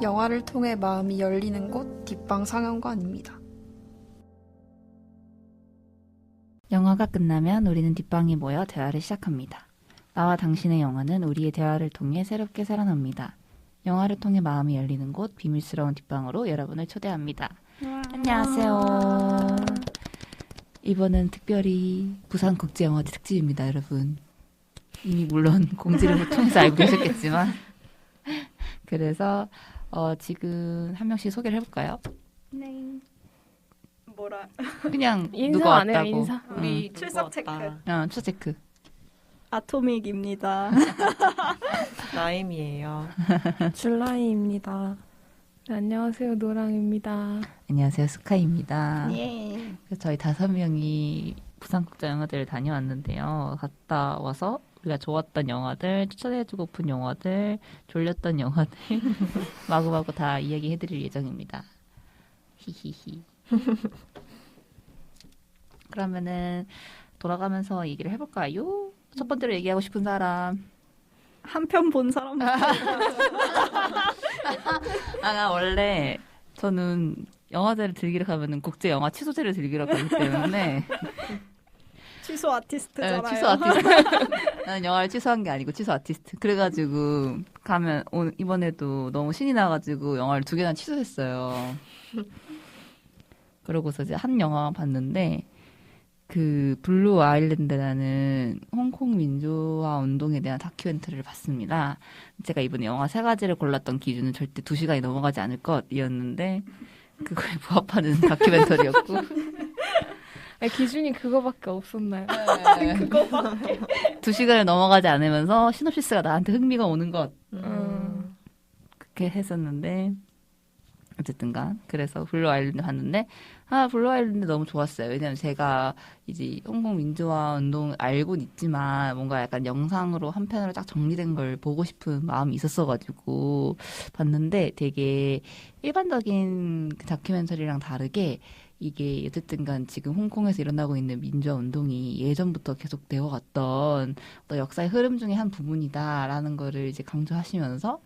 영화를 통해 마음이 열리는 곳 뒷방 상영관입니다. 영화가 끝나면 우리는 뒷방에 모여 대화를 시작합니다. 나와 당신의 영화는 우리의 대화를 통해 새롭게 살아납니다. 영화를 통해 마음이 열리는 곳 비밀스러운 뒷방으로 여러분을 초대합니다. 안녕하세요. 이번은 특별히 부산국제영화제 특집입니다, 여러분. 이미 물론 공지를 통해서 알고 계셨겠지만 그래서 지금 한 명씩 소개를 해볼까요? 네. 뭐라? 그냥 인사 누가 안 해요, 왔다고. 인사. 우리 출석 체크. 출석 체크. 아토믹입니다. 나임이에요. 줄라이입니다. 네, 안녕하세요, 노랑입니다. 안녕하세요, 스카이입니다. 예. 그래서 저희 5명이 부산국제영화제를 다녀왔는데요. 갔다 와서 우리가 좋았던 영화들, 추천해주고픈 영화들, 졸렸던 영화들 마구마구 다 이야기해드릴 예정입니다. 히히히. 그러면은 돌아가면서 얘기를 해볼까요? 첫 번째로 얘기하고 싶은 사람. 한 편 본 사람. 원래 저는 영화제를 즐기러 가면은 국제 영화 취소제를 즐기러 가기 때문에 취소 아티스트잖아요. 네, 취소 아티스트. 나는 영화를 취소한 게 아니고 취소 아티스트. 그래가지고 가면 이번에도 너무 신이 나가지고 영화를 2개나 취소했어요. 그러고서 이제 한 영화 봤는데 그 블루 아일랜드라는 홍콩 민주화 운동에 대한 다큐멘터리를 봤습니다. 제가 이번에 영화 3가지를 골랐던 기준은 절대 2시간이 넘어가지 않을 것이었는데 그거에 부합하는 다큐멘터리였고 기준이 그거밖에 없었나요? 네. 그거밖에. 2시간을 넘어가지 않으면서 시놉시스가 나한테 흥미가 오는 것 그렇게 했었는데 어쨌든간 그래서 블루 아일랜드 봤는데 블루 아일랜드 너무 좋았어요. 왜냐면 제가 이제 홍콩 민주화 운동 알고는 있지만 뭔가 약간 영상으로 한 편으로 딱 정리된 걸 보고 싶은 마음이 있었어가지고 봤는데 되게 일반적인 그 다큐멘터리랑 다르게 이게 어쨌든간 지금 홍콩에서 일어나고 있는 민주화 운동이 예전부터 계속 되어왔던 어떤 역사의 흐름 중에 한 부분이다라는 거를 이제 강조하시면서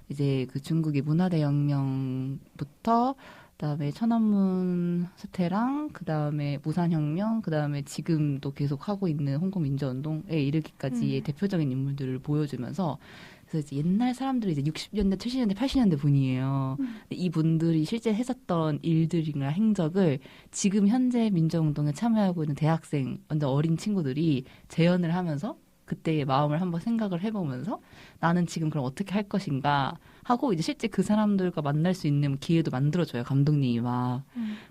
이제 그 중국의 문화대혁명부터 그다음에 천안문 사태랑 그다음에 무산혁명 그다음에 지금도 계속 하고 있는 홍콩 민주화운동에 이르기까지의 대표적인 인물들을 보여주면서 그래서 이제 옛날 사람들이 이제 60년대, 70년대, 80년대 분이에요. 이분들이 실제 했었던 일들이나 행적을 지금 현재 민주화운동에 참여하고 있는 대학생, 완전 어린 친구들이 재연을 하면서 그때의 마음을 한번 생각을 해보면서 나는 지금 그럼 어떻게 할 것인가 하고 이제 실제 그 사람들과 만날 수 있는 기회도 만들어줘요, 감독님이 막.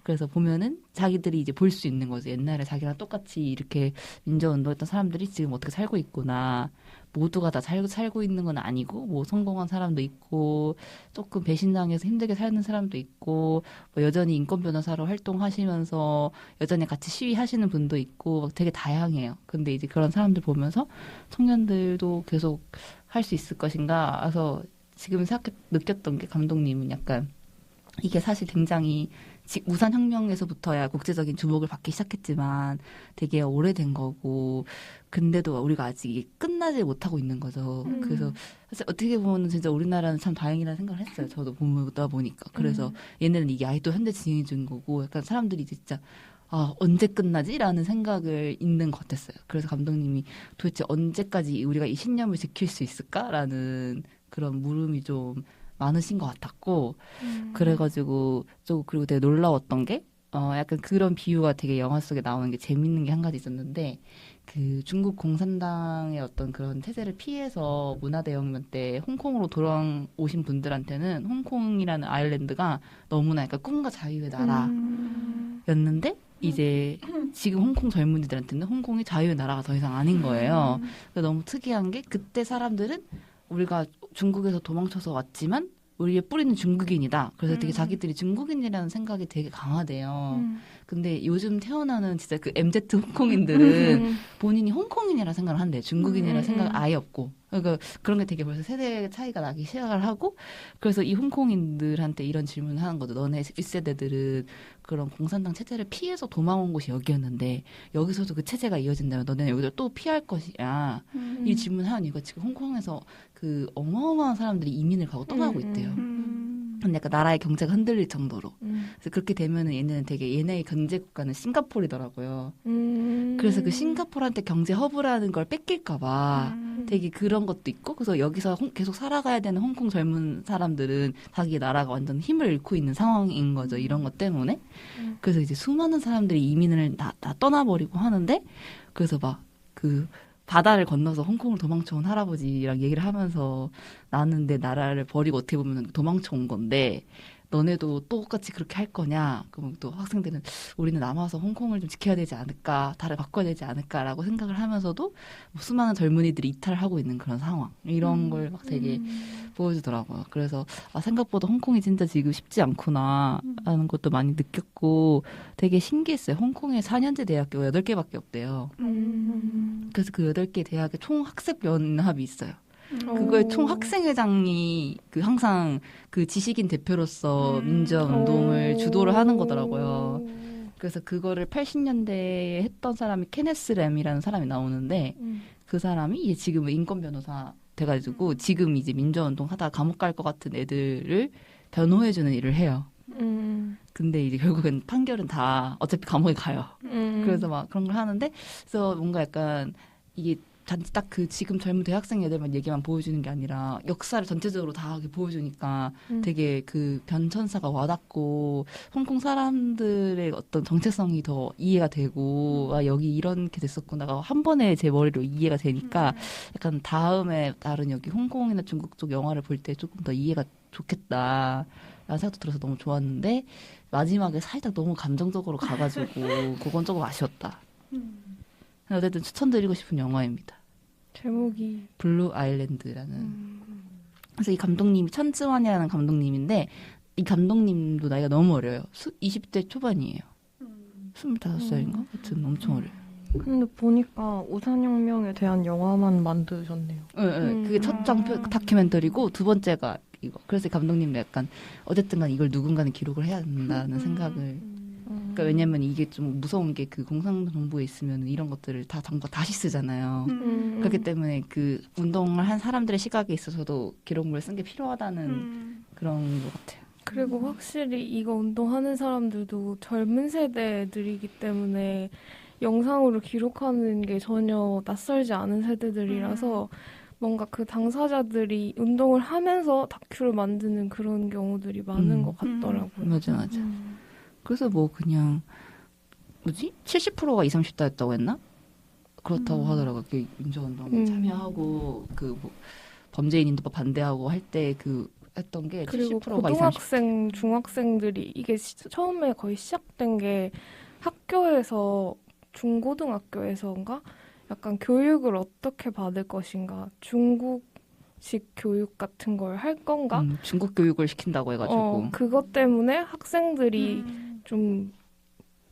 그래서 보면은 자기들이 이제 볼 수 있는 거죠. 옛날에 자기랑 똑같이 이렇게 민주화운동했던 사람들이 지금 어떻게 살고 있구나. 모두가 다 살고 있는 건 아니고 뭐 성공한 사람도 있고 조금 배신당해서 힘들게 사는 사람도 있고 뭐 여전히 인권 변호사로 활동하시면서 여전히 같이 시위하시는 분도 있고 되게 다양해요. 근데 이제 그런 사람들 보면서 청년들도 계속 할 수 있을 것인가 해서 지금 느꼈던 게 감독님은 약간 이게 사실 굉장히 무산혁명에서부터야 국제적인 주목을 받기 시작했지만 되게 오래된 거고 근데도 우리가 아직 이게 끝나지 못하고 있는 거죠. 그래서 사실 어떻게 보면 진짜 우리나라는 참 다행이라는 생각을 했어요. 저도 보다 보니까. 그래서 얘네는 이게 아직도 현재 진행 중인 거고 약간 사람들이 진짜 언제 끝나지? 라는 생각을 있는 것 같았어요. 그래서 감독님이 도대체 언제까지 우리가 이 신념을 지킬 수 있을까라는 그런 물음이 좀 많으신 것 같았고 그래가지고 그리고 되게 놀라웠던 게 약간 그런 비유가 되게 영화 속에 나오는 게 재밌는 게 한 가지 있었는데 그 중국 공산당의 어떤 그런 태세를 피해서 문화대혁명 때 홍콩으로 돌아오신 분들한테는 홍콩이라는 아일랜드가 너무나 약간 꿈과 자유의 나라였는데 이제 지금 홍콩 젊은이들한테는 홍콩이 자유의 나라가 더 이상 아닌 거예요. 너무 특이한 게 그때 사람들은 우리가 중국에서 도망쳐서 왔지만 우리의 뿌리는 중국인이다. 그래서 되게 자기들이 중국인이라는 생각이 되게 강하대요. 근데 요즘 태어나는 진짜 그 MZ 홍콩인들은 본인이 홍콩인이라 생각을 한대요. 중국인이라 생각 아예 없고. 그러니까 그런 게 되게 벌써 세대 차이가 나기 시작을 하고 그래서 이 홍콩인들한테 이런 질문을 하는 거죠. 너네 1세대들은 그런 공산당 체제를 피해서 도망온 곳이 여기였는데 여기서도 그 체제가 이어진다면 너네는 여기를 또 피할 것이야. 이 질문을 하는 이유가 지금 홍콩에서 그 어마어마한 사람들이 이민을 가고 떠나고 있대요. 근데 약간 나라의 경제가 흔들릴 정도로. 그래서 그렇게 되면은 얘네는 되게 얘네의 경제 국가는 싱가포르더라고요. 그래서 그 싱가포르한테 경제 허브라는 걸 뺏길까봐 되게 그런 것도 있고, 그래서 여기서 계속 살아가야 되는 홍콩 젊은 사람들은 자기 나라가 완전 힘을 잃고 있는 상황인 거죠. 이런 것 때문에. 그래서 이제 수많은 사람들이 이민을 다 떠나버리고 하는데, 그래서 막 그 바다를 건너서 홍콩을 도망쳐온 할아버지랑 얘기를 하면서 나는 내 나라를 버리고 어떻게 보면 도망쳐온 건데 너네도 똑같이 그렇게 할 거냐? 그럼 또 학생들은 우리는 남아서 홍콩을 좀 지켜야 되지 않을까, 나라를 바꿔야 되지 않을까라고 생각을 하면서도 뭐 수많은 젊은이들이 이탈하고 있는 그런 상황 이런 걸 막 되게 보여주더라고요. 그래서 생각보다 홍콩이 진짜 지금 쉽지 않구나 하는 것도 많이 느꼈고 되게 신기했어요. 홍콩에 4년제 대학교가 8개밖에 없대요. 그래서 그 8개 대학에 총학습연합이 있어요. 그거에 총학생회장이 항상 그 지식인 대표로서 민주화 운동을 주도를 하는 거더라고요. 그래서 그거를 80년대에 했던 사람이 케네스 램이라는 사람이 나오는데 그 사람이 이제 지금은 인권 변호사 돼가지고 지금 이제 민주화 운동 하다가 감옥 갈 것 같은 애들을 변호해주는 일을 해요. 근데 이제 결국엔 판결은 다 어차피 감옥에 가요. 그래서 막 그런 걸 하는데 그래서 뭔가 약간 이게 단지 딱 그 지금 젊은 대학생 애들만 얘기만 보여주는 게 아니라 역사를 전체적으로 다 보여주니까 되게 그 변천사가 와닿고 홍콩 사람들의 어떤 정체성이 더 이해가 되고 여기 이렇게 됐었구나가 한 번에 제 머리로 이해가 되니까 약간 다음에 다른 여기 홍콩이나 중국 쪽 영화를 볼 때 조금 더 이해가 좋겠다 라는 생각도 들어서 너무 좋았는데 마지막에 살짝 너무 감정적으로 가가지고 그건 조금 아쉬웠다. 어쨌든 추천드리고 싶은 영화입니다. 제목이 블루 아일랜드라는. 그래서 이 감독님이 천쯔완이라는 감독님인데 이 감독님도 나이가 너무 어려요. 20대 초반이에요. 25살인가? 하여튼 엄청 어려요. 근데 보니까 우산혁명에 대한 영화만 만드셨네요. 네. 그게 첫 장편 다큐멘터리고 두 번째가 이거. 그래서 감독님도 약간 어쨌든 간 이걸 누군가는 기록을 해야 된다는 생각을. 그러니까 왜냐면 이게 좀 무서운 게 그 공산정부에 있으면 이런 것들을 다 정부가 다시 쓰잖아요. 그렇기 때문에 그 운동을 한 사람들의 시각에 있어서도 기록물을 쓴 게 필요하다는 그런 것 같아요. 그리고 확실히 이거 운동하는 사람들도 젊은 세대들이기 때문에 영상으로 기록하는 게 전혀 낯설지 않은 세대들이라서 뭔가 그 당사자들이 운동을 하면서 다큐를 만드는 그런 경우들이 많은 것 같더라고요. 맞아. 그래서 뭐 그냥 70%가 20, 30대였다고 했나? 그렇다고 하더라고요. 그 민주화운동에 참여하고 그 뭐 범죄인인도법 반대하고 할 때 그 했던 게 70%가 그리고 20, 30대. 고등학생, 중학생들이 이게 처음에 거의 시작된 게 학교에서 중고등학교에서인가 약간 교육을 어떻게 받을 것인가 중국식 교육 같은 걸 할 건가 중국 교육을 시킨다고 해가지고 그것 때문에 학생들이 좀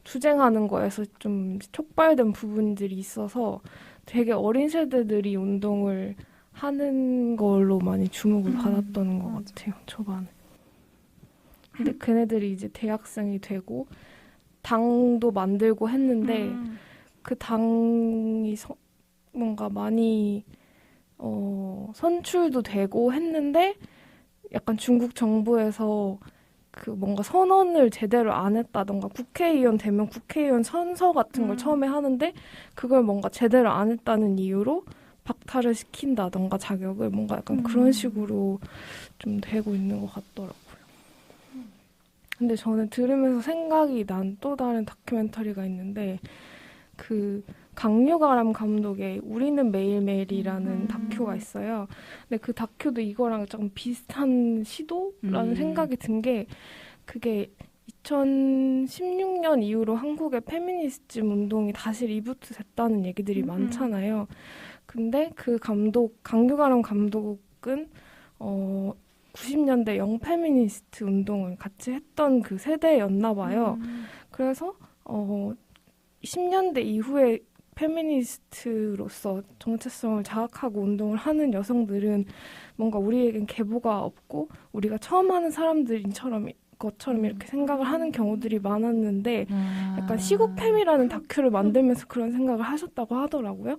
투쟁하는 거에서 좀 촉발된 부분들이 있어서 되게 어린 세대들이 운동을 하는 걸로 많이 주목을 받았던 것 같아요, 초반에. 근데 걔네들이 이제 대학생이 되고 당도 만들고 했는데 그 당이 뭔가 많이 선출도 되고 했는데 약간 중국 정부에서 그 뭔가 선언을 제대로 안 했다던가 국회의원 되면 국회의원 선서 같은 걸 처음에 하는데 그걸 뭔가 제대로 안 했다는 이유로 박탈을 시킨다던가 자격을 뭔가 약간 그런 식으로 좀 되고 있는 것 같더라고요. 근데 저는 들으면서 생각이 난 또 다른 다큐멘터리가 있는데 그 강유가람 감독의 우리는 매일매일이라는 다큐가 있어요. 근데 그 다큐도 이거랑 조금 비슷한 시도라는 생각이 든 게 그게 2016년 이후로 한국의 페미니스즘 운동이 다시 리부트 됐다는 얘기들이 많잖아요. 근데 그 강유가람 감독은 90년대 영페미니스트 운동을 같이 했던 그 세대였나 봐요. 그래서 10년대 이후에 페미니스트로서 정체성을 자각하고 운동을 하는 여성들은 뭔가 우리에겐 계보가 없고 우리가 처음 하는 사람들처럼 것처럼 이렇게 생각을 하는 경우들이 많았는데 아. 약간 시국팸이라는 다큐를 만들면서 그런 생각을 하셨다고 하더라고요.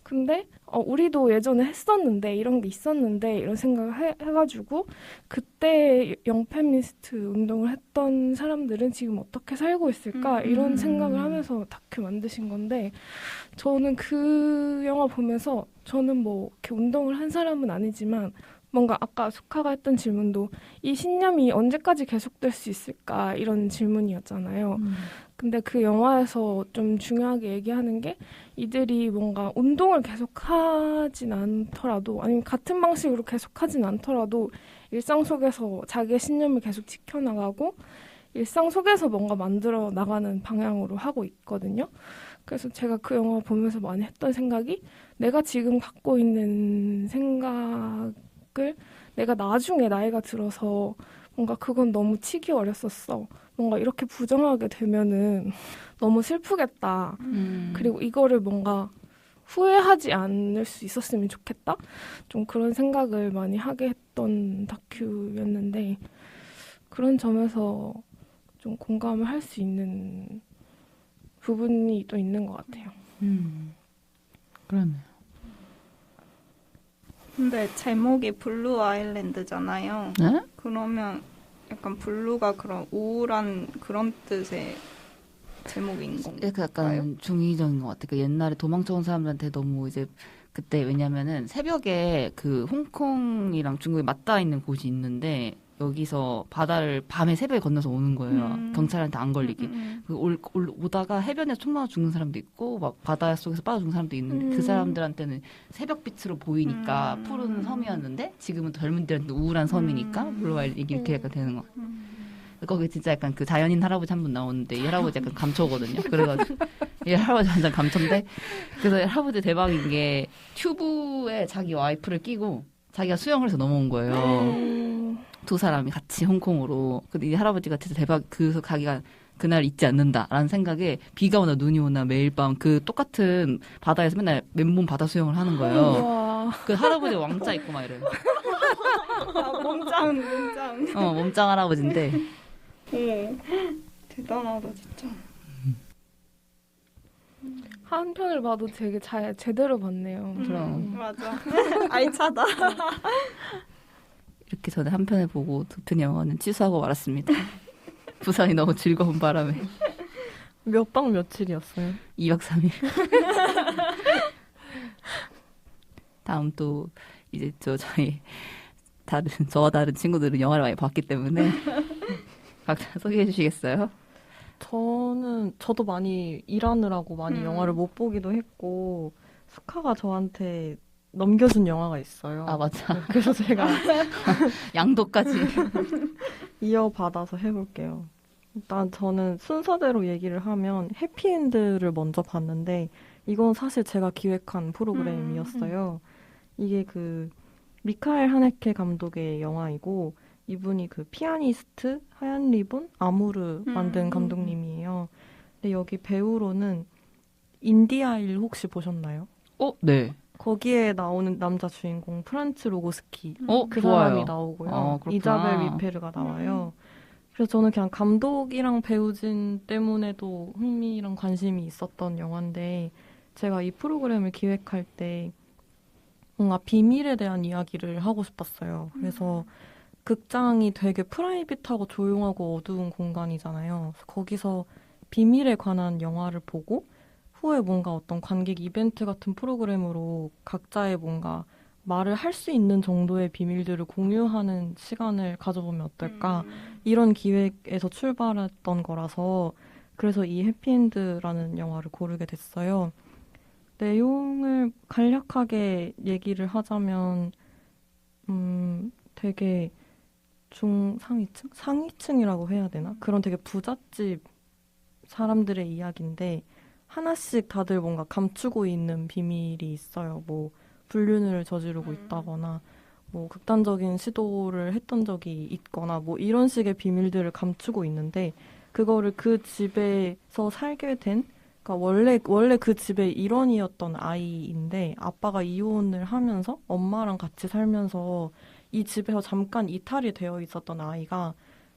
근데 우리도 예전에 했었는데 이런 게 있었는데 이런 생각을 해가지고 그때 영페미니스트 운동을 했던 사람들은 지금 어떻게 살고 있을까 이런 생각을 하면서 다큐 만드신 건데 저는 그 영화 보면서 저는 뭐 이렇게 운동을 한 사람은 아니지만 뭔가 아까 수카가 했던 질문도 이 신념이 언제까지 계속될 수 있을까 이런 질문이었잖아요. 근데 그 영화에서 좀 중요하게 얘기하는 게 이들이 뭔가 운동을 계속하진 않더라도 아니면 같은 방식으로 계속하진 않더라도 일상 속에서 자기의 신념을 계속 지켜나가고 일상 속에서 뭔가 만들어 나가는 방향으로 하고 있거든요. 그래서 제가 그 영화 보면서 많이 했던 생각이 내가 지금 갖고 있는 생각을 내가 나중에 나이가 들어서 뭔가 그건 너무 치기 어렸었어. 뭔가 이렇게 부정하게 되면은 너무 슬프겠다. 그리고 이거를 뭔가 후회하지 않을 수 있었으면 좋겠다. 좀 그런 생각을 많이 하게 했던 다큐였는데 그런 점에서 좀 공감을 할 수 있는 부분이 또 있는 것 같아요. 그러네요. 근데 제목이 블루 아일랜드잖아요. 네? 그러면 약간 블루가 그런 우울한 그런 뜻의 제목인 건가요? 약간 중의적인 것 같아요. 그 옛날에 도망쳐온 사람들한테 너무 이제 그때 왜냐면은 새벽에 그 홍콩이랑 중국이 맞닿아 있는 곳이 있는데 여기서 바다를 밤에 새벽에 건너서 오는 거예요. 경찰한테 안 걸리게. 오다가 해변에서 총 맞아 죽는 사람도 있고 막 바다 속에서 빠져 죽는 사람도 있는데 그 사람들한테는 새벽빛으로 보이니까 푸른 섬이었는데 지금은 젊은이들한테 우울한 섬이니까 블루아일 이렇게 약간 되는 거. 거기 진짜 약간 그 자연인 할아버지 한 분 나오는데 이 할아버지 약간 감초거든요. 그래가지고 이 할아버지 완전 감초인데 그래서 이 할아버지 대박인 게 튜브에 자기 와이프를 끼고 자기가 수영을 해서 넘어온 거예요. 두 사람이 같이 홍콩으로. 근데 이 할아버지가 진짜 대박. 그래서 자기가 그날 잊지 않는다라는 생각에 비가 오나 눈이 오나 매일 밤 그 똑같은 바다에서 맨날 맨몸 바다 수영을 하는 거예요. 와. 그 할아버지 왕자 있고 막 이래요. 몸짱. 몸짱 할아버지인데. 대단하다 진짜. 한편을 봐도 되게 제대로 봤네요. 그럼. 맞아. 알차다. 이렇게 전에 한 편을 보고 두 편 영화는 취소하고 말았습니다. 부산이 너무 즐거운 바람에. 몇 박 며칠이었어요? 2박 3일. 다음 또 이제 저희 저와 다른 친구들은 영화를 많이 봤기 때문에 각자 소개해 주시겠어요? 저도 많이 일하느라고 많이 영화를 못 보기도 했고 수카가 저한테 넘겨준 영화가 있어요. 아 맞아. 그래서 제가 양도까지. 이어받아서 해볼게요. 일단 저는 순서대로 얘기를 하면 해피엔드를 먼저 봤는데 이건 사실 제가 기획한 프로그램이었어요. 이게 그 미카엘 하네케 감독의 영화이고 이분이 그 피아니스트, 하얀 리본, 아무르 만든 감독님이에요. 근데 여기 배우로는 인디아일 혹시 보셨나요? 네. 거기에 나오는 남자 주인공 프란츠 로고스키 그 좋아요. 사람이 나오고요. 그렇구나. 이자벨 위페르가 나와요. 그래서 저는 그냥 감독이랑 배우진 때문에도 흥미랑 관심이 있었던 영화인데 제가 이 프로그램을 기획할 때 뭔가 비밀에 대한 이야기를 하고 싶었어요. 그래서 극장이 되게 프라이빗하고 조용하고 어두운 공간이잖아요. 그래서 거기서 비밀에 관한 영화를 보고 후에 뭔가 어떤 관객 이벤트 같은 프로그램으로 각자의 뭔가 말을 할 수 있는 정도의 비밀들을 공유하는 시간을 가져보면 어떨까 이런 기획에서 출발했던 거라서 그래서 이 해피엔드라는 영화를 고르게 됐어요. 내용을 간략하게 얘기를 하자면 되게 중상위층? 상위층이라고 해야 되나? 그런 되게 부잣집 사람들의 이야기인데 하나씩 다들 뭔가 감추고 있는 비밀이 있어요. 뭐 불륜을 저지르고 있다거나 뭐 극단적인 시도를 했던 적이 있거나 뭐 이런 식의 비밀들을 감추고 있는데 그거를 그 집에서 살게 된 그러니까 원래 그 집의 일원이었던 아이인데 아빠가 이혼을 하면서 엄마랑 같이 살면서 이 집에서 잠깐 이탈이 되어 있었던 아이가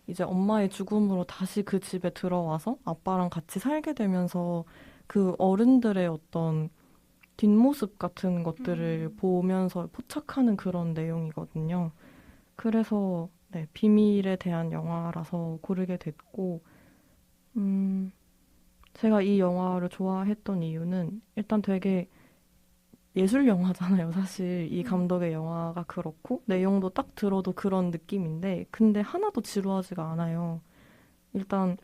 이제 엄마의 죽음으로 다시 그 집에 들어와서 아빠랑 같이 살게 되면서 그 어른들의 어떤 뒷모습 같은 것들을 보면서 포착하는 그런 내용이거든요. 그래서 네, 비밀에 대한 영화라서 고르게 됐고, 제가 이 영화를 좋아했던 이유는 일단 되게 예술 영화잖아요, 사실. 이 감독의 영화가 그렇고, 내용도 딱 들어도 그런 느낌인데, 근데 하나도 지루하지가 않아요. 일단,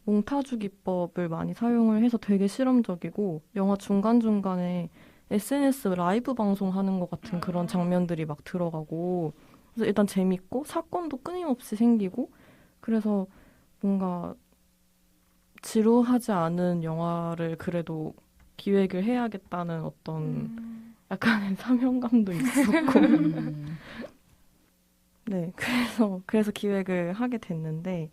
몽타주 기법을 많이 사용을 해서 되게 실험적이고, 영화 중간중간에 SNS 라이브 방송하는 것 같은 그런 장면들이 막 들어가고, 그래서 일단 재밌고, 사건도 끊임없이 생기고, 그래서 뭔가 지루하지 않은 영화를 그래도 기획을 해야겠다는 어떤 약간의 사명감도 있었고 네, 그래서 기획을 하게 됐는데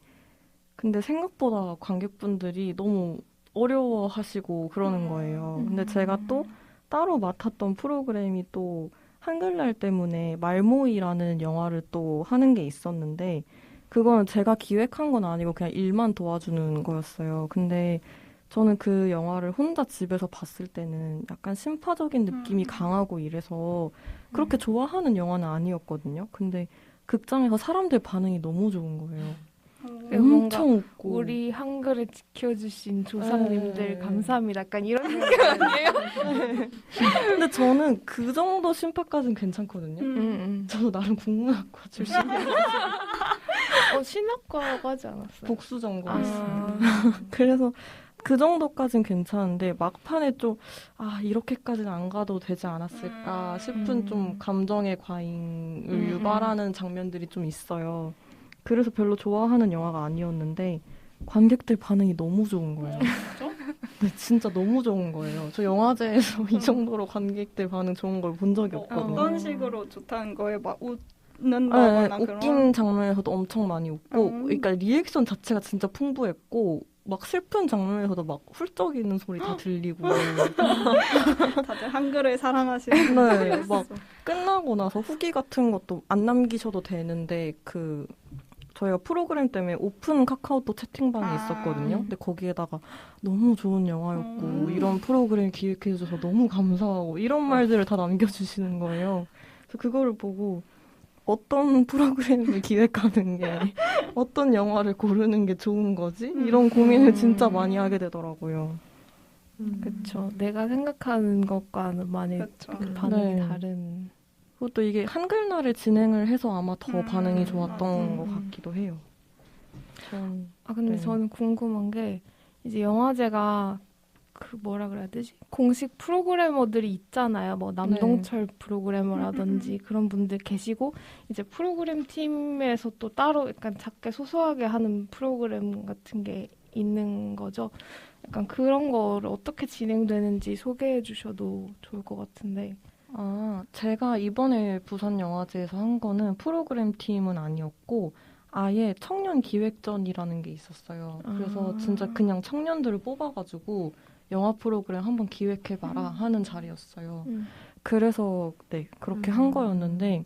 근데 생각보다 관객분들이 너무 어려워하시고 그러는 거예요. 근데 제가 또 따로 맡았던 프로그램이 또 한글날 때문에 말모이라는 영화를 또 하는 게 있었는데 그건 제가 기획한 건 아니고 그냥 일만 도와주는 거였어요. 근데 저는 그 영화를 혼자 집에서 봤을 때는 약간 심파적인 느낌이 강하고 이래서 그렇게 좋아하는 영화는 아니었거든요. 근데 극장에서 사람들 반응이 너무 좋은 거예요. 뭔가 엄청 웃고. 우리 한글을 지켜주신 조상님들 네. 감사합니다. 약간 이런 느낌 아니에요? 근데 저는 그 정도 심파까지는 괜찮거든요. 저도 나름 국문학과 출신이에요. 신학과라고 하지 않았어요? 복수 전공했어요. 아, 그래서 그 정도까진 괜찮은데 막판에 좀 이렇게까지는 안 가도 되지 않았을까 싶은 좀 감정의 과잉을 유발하는 장면들이 좀 있어요. 그래서 별로 좋아하는 영화가 아니었는데 관객들 반응이 너무 좋은 거예요. 네, 진짜 너무 좋은 거예요. 저 영화제에서 이 정도로 관객들 반응 좋은 걸 본 적이 없거든요. 어떤 식으로 좋다는 거에 막 웃는다거나 네, 그런? 웃긴 장면에서도 엄청 많이 웃고 그러니까 리액션 자체가 진짜 풍부했고 막 슬픈 장면에서도 막 훌쩍이는 소리 다 들리고 다들 한글을 사랑하시는 네, 막 끝나고 나서 후기 같은 것도 안 남기셔도 되는데 저희가 프로그램 때문에 오픈 카카오톡 채팅방이 있었거든요. 근데 거기에다가 너무 좋은 영화였고 이런 프로그램 기획해주셔서 너무 감사하고 이런 말들을 다 남겨주시는 거예요. 그래서 그거를 보고 어떤 프로그램을 기획하는 게 어떤 영화를 고르는 게 좋은 거지? 이런 고민을 진짜 많이 하게 되더라고요. 그쵸. 내가 생각하는 것과는 많이 그쵸. 반응이 네. 다른. 그것도 이게 한글날에 진행을 해서 아마 더 반응이 좋았던 것 같기도 해요. 근데 네. 저는 궁금한 게 이제 영화제가 뭐라 그래야 되지? 공식 프로그래머들이 있잖아요. 뭐 남동철 프로그래머라든지 그런 분들 계시고 이제 프로그램 팀에서 또 따로 약간 작게 소소하게 하는 프로그램 같은 게 있는 거죠. 약간 그런 거를 어떻게 진행되는지 소개해 주셔도 좋을 것 같은데. 제가 이번에 부산 영화제에서 한 거는 프로그램 팀은 아니었고 아예 청년 기획전이라는 게 있었어요. 그래서 진짜 그냥 청년들을 뽑아가지고 영화 프로그램 한번 기획해봐라 하는 자리였어요. 그래서 네, 그렇게 한 거였는데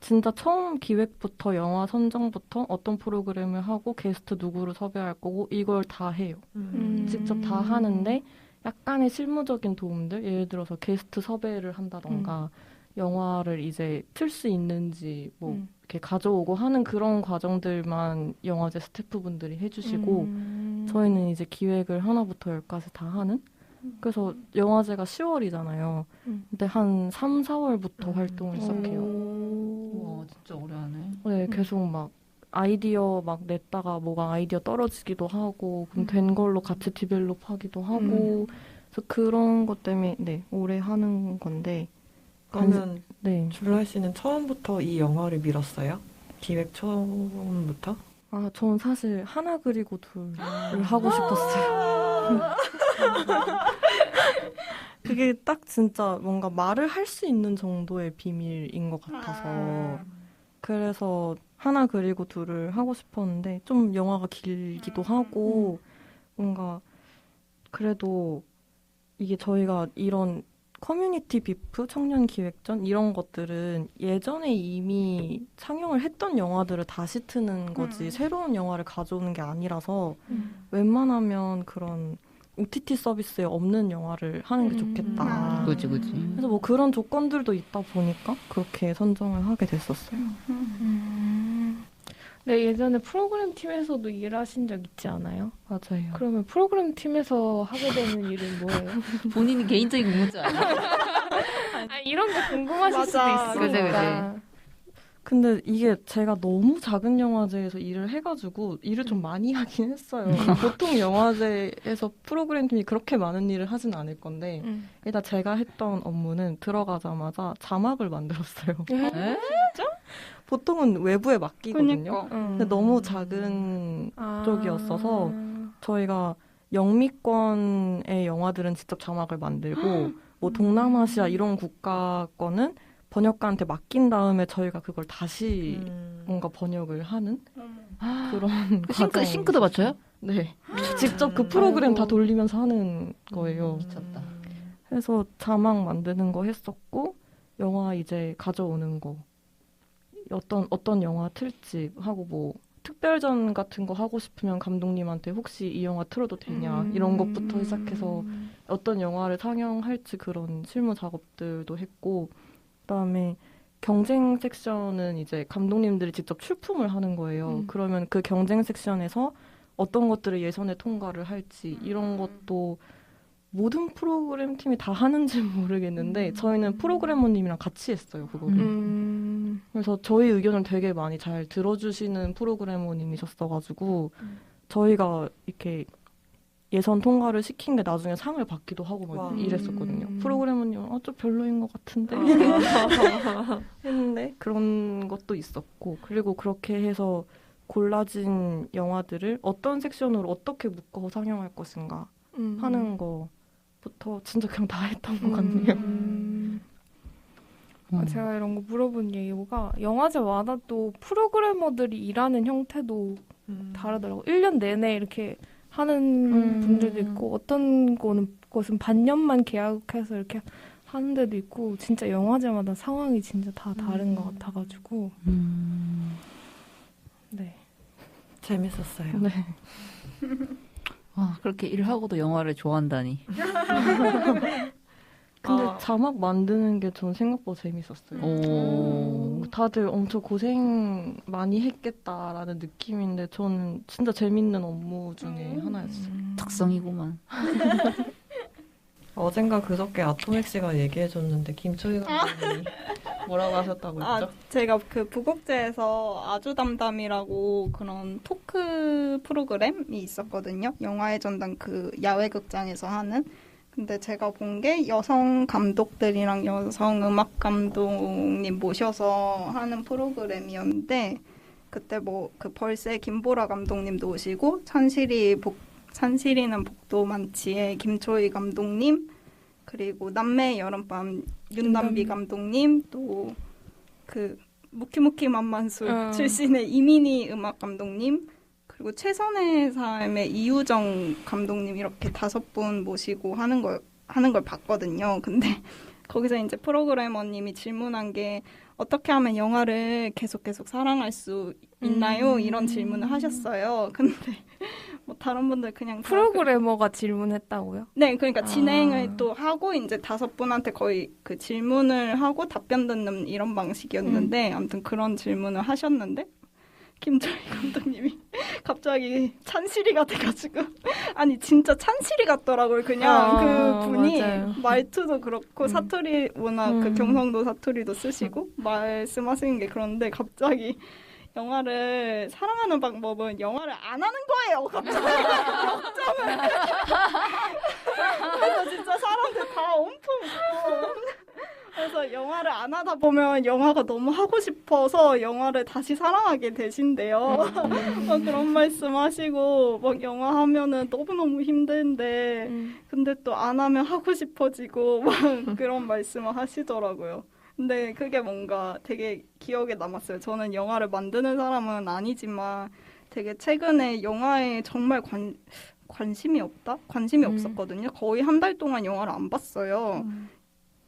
진짜 처음 기획부터 영화 선정부터 어떤 프로그램을 하고 게스트 누구를 섭외할 거고 이걸 다 해요. 직접 다 하는데 약간의 실무적인 도움들, 예를 들어서 게스트 섭외를 한다던가 영화를 이제 틀 수 있는지 뭐 이렇게 가져오고 하는 그런 과정들만 영화제 스태프분들이 해주시고 저희는 이제 기획을 하나부터 열까지 다 하는. 그래서 영화제가 10월이잖아요. 근데 한 3, 4월부터 활동을 시작해요. 와 진짜 오래 하네. 네, 계속 막 아이디어 막 냈다가 뭐가 아이디어 떨어지기도 하고 그럼 된 걸로 같이 디벨롭 하기도 하고 그래서 그런 것 때문에 네, 오래 하는 건데 그러면 네. 줄라 씨는 처음부터 이 영화를 밀었어요? 기획 처음부터? 저는 사실 하나 그리고 둘을 하고 싶었어요. 그게 딱 진짜 뭔가 말을 할 수 있는 정도의 비밀인 것 같아서 그래서 하나 그리고 둘을 하고 싶었는데 좀 영화가 길기도 하고 뭔가 그래도 이게 저희가 이런 커뮤니티 비프, 청년 기획전 이런 것들은 예전에 이미 상영을 했던 영화들을 다시 트는 거지 새로운 영화를 가져오는 게 아니라서 웬만하면 그런 OTT 서비스에 없는 영화를 하는 게 좋겠다. 그지. 그래서 뭐 그런 조건들도 있다 보니까 그렇게 선정을 하게 됐었어요. 네, 예전에 프로그램 팀에서도 일하신 적 있지 않아요? 맞아요. 그러면 프로그램 팀에서 하게 되는 일은 뭐예요? 본인이 개인적인 궁금증 아니에요? 아, 이런 게 궁금하실 맞아. 수도 있으니까. 근데 이게 제가 너무 작은 영화제에서 일을 해가지고 일을 좀 많이 하긴 했어요. 보통 영화제에서 프로그램 팀이 그렇게 많은 일을 하진 않을 건데 일단 제가 했던 업무는 들어가자마자 자막을 만들었어요. 에? 보통은 외부에 맡기거든요. 그러니까. 근데 너무 작은 쪽이었어서 저희가 영미권의 영화들은 직접 자막을 만들고 뭐 동남아시아 이런 국가 거는 번역가한테 맡긴 다음에 저희가 그걸 다시 뭔가 번역을 하는 그런 과정이 싱크도 맞춰요? 네. 직접 그 프로그램 다 아이고. 돌리면서 하는 거예요. 미쳤다. 그래서 자막 만드는 거 했었고 영화 이제 가져오는 거 어떤 영화 틀지 하고 뭐 특별전 같은 거 하고 싶으면 감독님한테 혹시 이 영화 틀어도 되냐 이런 것부터 시작해서 어떤 영화를 상영할지 그런 실무 작업들도 했고 그다음에 경쟁 섹션은 이제 감독님들이 직접 출품을 하는 거예요. 그러면 그 경쟁 섹션에서 어떤 것들을 예선에 통과를 할지 이런 것도 모든 프로그램 팀이 다 하는지는 모르겠는데 저희는 프로그래머님이랑 같이 했어요, 그거를. 그래서 저희 의견을 되게 많이 잘 들어주시는 프로그래머님이셨어가지고 저희가 이렇게 예선 통과를 시킨 게 나중에 상을 받기도 하고 막 와. 이랬었거든요. 프로그래머님 좀 별로인 것 같은데 했는데 그런 것도 있었고 그리고 그렇게 해서 골라진 영화들을 어떤 섹션으로 어떻게 묶어서 상영할 것인가 하는 거부터 진짜 그냥 다 했던 것 같네요. 제가 이런 거 물어본 이유가 영화제마다 또 프로그래머들이 일하는 형태도 다르더라고요. 1년 내내 이렇게 하는 분들도 있고 어떤 곳은 반년만 계약해서 이렇게 하는 데도 있고 진짜 영화제마다 상황이 진짜 다 다른 것 같아가지고 네. 재밌었어요. 네. 아, 그렇게 일하고도 영화를 좋아한다니. 근데 자막 만드는 게 전 생각보다 재밌었어요. 오. 다들 엄청 고생 많이 했겠다라는 느낌인데 저는 진짜 재밌는 업무 중에 하나였어요. 특성이구만. 어젠가 그저께 아토맥씨가 얘기해줬는데 김초희 감독님이 뭐라고 하셨다고 했죠? 제가 그 부국제에서 아주 담담이라고 그런 토크 프로그램이 있었거든요. 영화의 전당 그 야외 극장에서 하는. 근데 제가 본 게 여성 감독들이랑 여성 음악 감독님 모셔서 하는 프로그램이었는데 그때 뭐 그 벌새 김보라 감독님도 오시고 산시리는 복도 많지의 김초희 감독님 그리고 남매의 여름밤 윤담비 감독님 또 그 무키무키 만만술 출신의 이민희 음악 감독님 그리고 최선의 삶의 이유정 감독님 이렇게 5분 모시고 하는 걸 봤거든요. 근데 거기서 이제 프로그래머님이 질문한 게 어떻게 하면 영화를 계속 사랑할 수 있나요? 이런 질문을 하셨어요. 근데 뭐 다른 분들 그냥 프로그래머가 질문했다고요? 네, 그러니까 진행을 또 하고 이제 5분한테 거의 그 질문을 하고 답변 듣는 이런 방식이었는데 아무튼 그런 질문을 하셨는데 김철희 감독님이 갑자기 찬실이가 돼가지고 아니 진짜 찬실이 같더라고요. 그냥 그 분이 맞아요. 말투도 그렇고 사투리 워낙 그 경상도 사투리도 쓰시고 말씀하시는 게 그런데 갑자기 영화를 사랑하는 방법은 영화를 안 하는 거예요. 갑자기 역점을 그래서 진짜 사람들 다 엄청 웃고 그래서 영화를 안 하다 보면 영화가 너무 하고 싶어서 영화를 다시 사랑하게 되신대요. 막 그런 말씀하시고 막 영화 하면은 너무너무 힘든데 근데 또 안 하면 하고 싶어지고 막 그런 말씀을 하시더라고요. 근데 그게 뭔가 되게 기억에 남았어요. 저는 영화를 만드는 사람은 아니지만 되게 최근에 영화에 정말 관심이 없었거든요. 거의 한 달 동안 영화를 안 봤어요.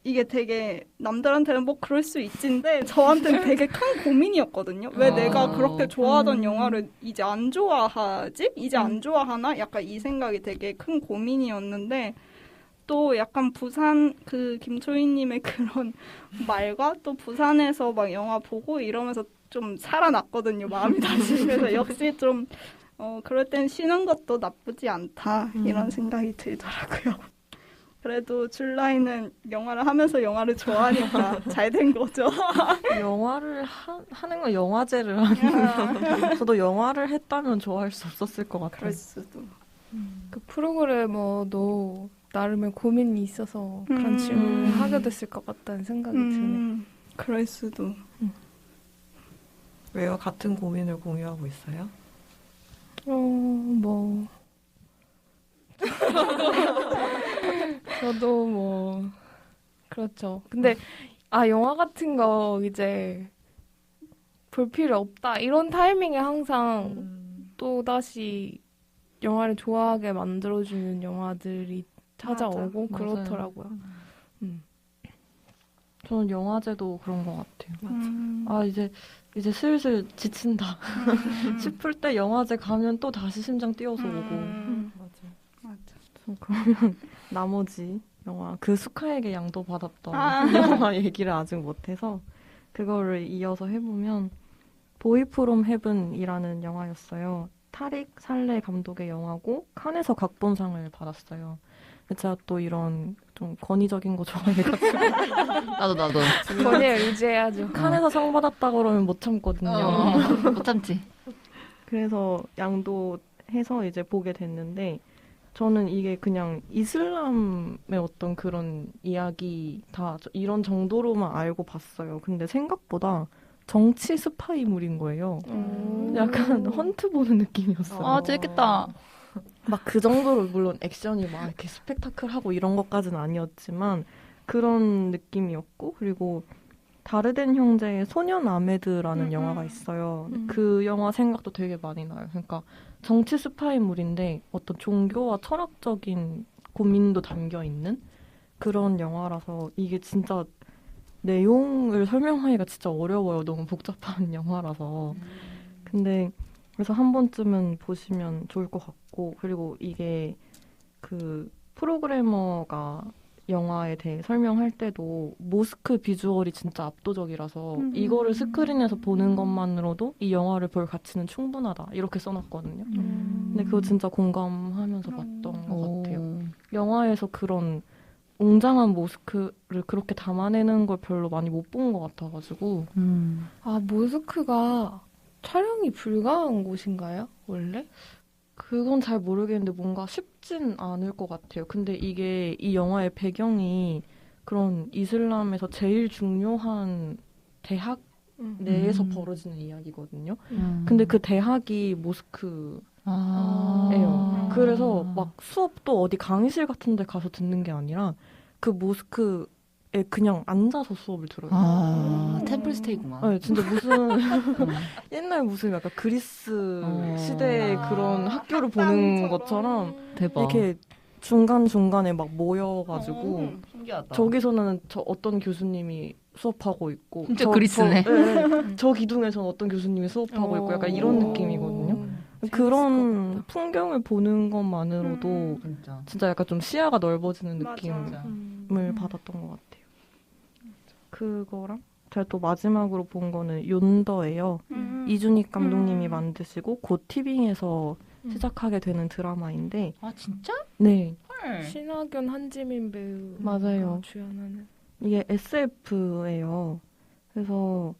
이게 되게 남들한테는 뭐 그럴 수 있지인데 저한테는 되게 큰 고민이었거든요. 왜 내가 그렇게 좋아하던 영화를 이제 안 좋아하지? 이제 안 좋아하나? 약간 이 생각이 되게 큰 고민이었는데 또 약간 부산 그 김초희님의 그런 말과 또 부산에서 막 영화 보고 이러면서 좀 살아났거든요. 마음이 다시. 그래서 역시 좀 그럴 땐 쉬는 것도 나쁘지 않다 이런 생각이 들더라고요. 그래도 줄라이는 영화를 하면서 영화를 좋아하니까 잘 된 거죠. 영화를 하는 건 영화제를 하는 저도 영화를 했다면 좋아할 수 없었을 것 같아요. 그럴 수도. 그 프로그래머도 나름의 고민이 있어서 그런 질문을 하게 됐을 것 같다는 생각이 드네요. 그럴 수도. 왜요? 같은 고민을 공유하고 있어요? 뭐 저도 뭐 그렇죠. 근데 영화 같은 거 이제 볼 필요 없다 이런 타이밍에 항상 또 다시 영화를 좋아하게 만들어주는 영화들이 찾아오고 맞아. 그렇더라고요. 저는 영화제도 그런 것 같아요. 이제 슬슬 지친다 싶을 때 영화제 가면 또 다시 심장 뛰어서 오고. 맞아. 그러면 나머지 영화 그 수카에게 양도받았던 영화 얘기를 아직 못해서 그거를 이어서 해보면 보이 프롬 헤븐이라는 영화였어요. 타릭 살레 감독의 영화고 칸에서 각본상을 받았어요. 제가 또 이런 좀 권위적인 거 좋아해가지고 나도. 권위를 유지해야죠. 칸에서 상 받았다 그러면 못 참거든요. 못 참지. 그래서 양도해서 이제 보게 됐는데 저는 이게 그냥 이슬람의 어떤 그런 이야기 다 이런 정도로만 알고 봤어요. 근데 생각보다 정치 스파이물인 거예요. 약간 헌트 보는 느낌이었어요. 아, 재밌겠다. 막 그 정도로 물론 액션이 막 이렇게 스펙타클하고 이런 것까지는 아니었지만 그런 느낌이었고 그리고 다르덴 형제의 소년 아메드라는 영화가 있어요. 그 영화 생각도 되게 많이 나요. 그러니까 정치 스파이물인데 어떤 종교와 철학적인 고민도 담겨 있는 그런 영화라서 이게 진짜 내용을 설명하기가 진짜 어려워요. 너무 복잡한 영화라서. 근데 그래서 한 번쯤은 보시면 좋을 것 같고 그리고 이게 그 프로그래머가 영화에 대해 설명할 때도 모스크 비주얼이 진짜 압도적이라서 이거를 스크린에서 보는 것만으로도 이 영화를 볼 가치는 충분하다 이렇게 써놨거든요. 근데 그거 진짜 공감하면서 봤던 것 같아요. 영화에서 그런 웅장한 모스크를 그렇게 담아내는 걸 별로 많이 못 본 것 같아가지고 모스크가 촬영이 불가한 곳인가요? 원래? 그건 잘 모르겠는데 뭔가 쉽진 않을 것 같아요. 근데 이게 이 영화의 배경이 그런 이슬람에서 제일 중요한 대학 내에서 벌어지는 이야기거든요. 근데 그 대학이 모스크예요. 그래서 막 수업도 어디 강의실 같은 데 가서 듣는 게 아니라 그 모스크에 그냥 앉아서 수업을 들어요. 템플스테이구만. 네, 진짜 무슨 옛날 무슨 약간 그리스 시대의 그런 학교를 보는 것처럼 대박. 이렇게 중간중간에 막 모여가지고 신기하다. 저기서는 어떤 교수님이 수업하고 있고 진짜 그리스네. 저 기둥에서는 어떤 교수님이 수업하고 있고 약간 이런 느낌이거든요. 그런 풍경을 보는 것만으로도 진짜 약간 좀 시야가 넓어지는 느낌을 받았던 것 같아요. 그거랑 제가 또 마지막으로 본 거는 욘더예요. 이준익 감독님이 만드시고 곧 티빙에서 시작하게 되는 드라마인데 아 진짜? 네. 신하균 한지민 배우 맞아요. 주연하는 이게 SF예요. 그래서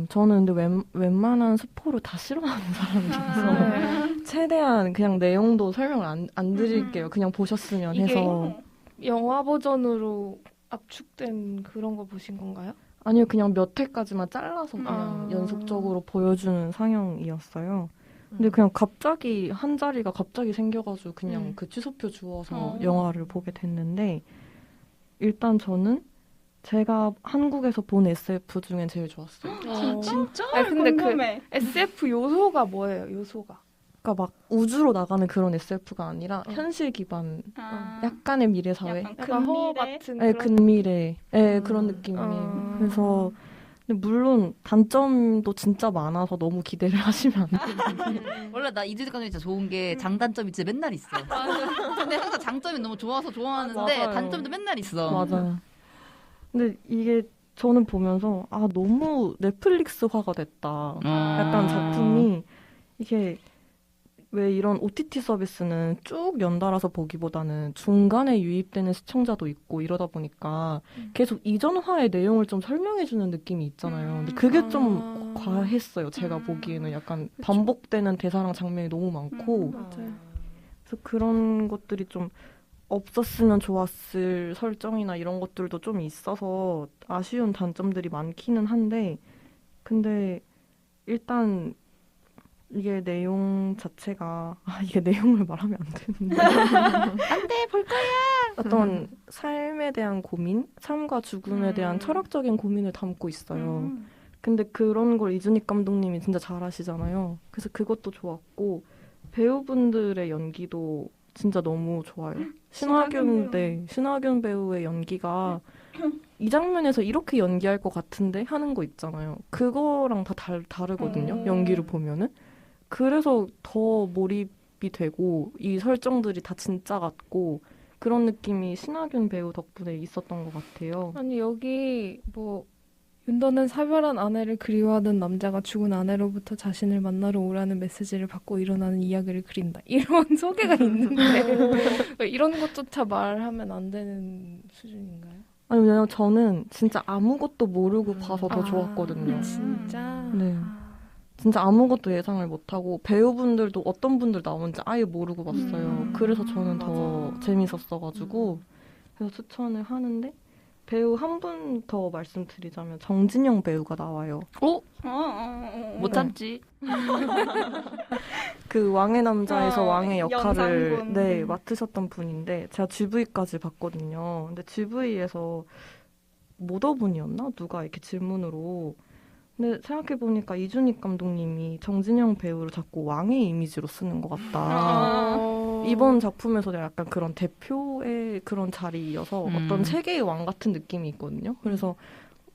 저는 근데 웬만한 스포를 다 싫어하는 사람이라서 최대한 그냥 내용도 설명을 안 드릴게요. 그냥 보셨으면 해서. 영화 버전으로 압축된 그런 거 보신 건가요? 아니요. 그냥 몇 회까지만 잘라서 그냥 연속적으로 보여주는 상영이었어요. 근데 그냥 갑자기 한 자리가 갑자기 생겨가지고 그냥 그 취소표 주워서 영화를 보게 됐는데 일단 저는 제가 한국에서 본 SF 중에 제일 좋았어요. 진짜? 근데 궁금해. 그 SF 요소가 뭐예요? 요소가? 그러니까 막 우주로 나가는 그런 SF가 아니라 현실 기반 약간의 미래 사회. 약간 허 같은 네, 그런 근미래. 네, 그런 느낌이에요. 그래서 근데 물론 단점도 진짜 많아서 너무 기대를 하시면 안 돼요. 원래 나 이주직 감독이 진짜 좋은 게 장단점이 진짜 맨날 있어. 근데 항상 장점이 너무 좋아서 좋아하는데 맞아요. 단점도 맨날 있어. 맞아요. 근데 이게 저는 보면서 아 너무 넷플릭스화가 됐다. 약간 작품이 이게 왜 이런 OTT 서비스는 쭉 연달아서 보기보다는 중간에 유입되는 시청자도 있고 이러다 보니까 계속 이전화의 내용을 좀 설명해주는 느낌이 있잖아요. 근데 그게 좀 과했어요. 제가 보기에는 약간 반복되는 대사랑 장면이 너무 많고 맞아요. 그래서 그런 것들이 좀 없었으면 좋았을 설정이나 이런 것들도 좀 있어서 아쉬운 단점들이 많기는 한데 근데 일단 이게 내용 자체가 이게 내용을 말하면 안 되는데 안돼 볼 거야. 어떤 삶에 대한 고민, 삶과 죽음에 대한 철학적인 고민을 담고 있어요. 근데 그런 걸 이준익 감독님이 진짜 잘하시잖아요. 그래서 그것도 좋았고 배우분들의 연기도 진짜 너무 좋아요. 신하균 배우의 연기가 이 장면에서 이렇게 연기할 것 같은데 하는 거 있잖아요. 그거랑 다 다르거든요. 연기를 보면은. 그래서 더 몰입이 되고 이 설정들이 다 진짜 같고 그런 느낌이 신하균 배우 덕분에 있었던 것 같아요. 아니 여기 뭐 윤도는 사별한 아내를 그리워하던 남자가 죽은 아내로부터 자신을 만나러 오라는 메시지를 받고 일어나는 이야기를 그린다. 이런 소개가 있는데 이런 것조차 말하면 안 되는 수준인가요? 아니 왜냐면 저는 진짜 아무것도 모르고 봐서 더 좋았거든요. 진짜? 네. 진짜 아무것도 예상을 못하고 배우분들도 어떤 분들 나오는지 아예 모르고 봤어요. 그래서 저는 더 재밌었어가지고 그래서 추천을 하는데 배우 한 분 더 말씀드리자면 정진영 배우가 나와요. 못 참지. 그 왕의 남자에서 왕의 역할을 연상군. 맡으셨던 분인데 제가 GV까지 봤거든요. 근데 GV에서 모더분이었나? 누가 이렇게 질문으로 근데 생각해보니까 이준익 감독님이 정진영 배우를 자꾸 왕의 이미지로 쓰는 것 같다. 이번 작품에서도 약간 그런 대표의 그런 자리이어서 어떤 세계의 왕 같은 느낌이 있거든요. 그래서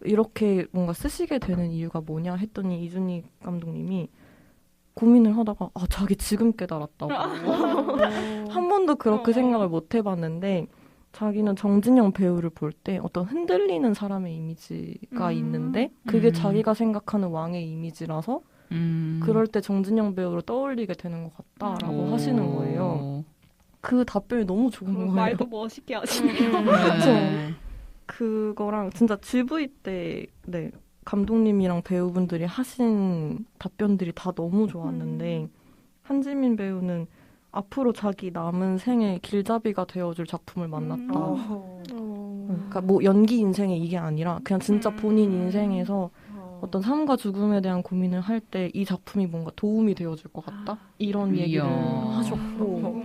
이렇게 뭔가 쓰시게 되는 이유가 뭐냐 했더니 이준익 감독님이 고민을 하다가 자기 지금 깨달았다고. 한 번도 그렇게 생각을 못 해봤는데 자기는 정진영 배우를 볼 때 어떤 흔들리는 사람의 이미지가 있는데 그게 자기가 생각하는 왕의 이미지라서 그럴 때 정진영 배우를 떠올리게 되는 것 같다라고 하시는 거예요. 그 답변이 너무 좋은 거예요. 말도 멋있게 하시네요. 그렇죠. 그거랑 진짜 GV 때 감독님이랑 배우분들이 하신 답변들이 다 너무 좋았는데 한지민 배우는 앞으로 자기 남은 생에 길잡이가 되어줄 작품을 만났다. 그러니까 뭐 연기 인생에 이게 아니라 그냥 진짜 본인 인생에서 어떤 삶과 죽음에 대한 고민을 할 때 이 작품이 뭔가 도움이 되어줄 것 같다. 이런 얘기를 하셨고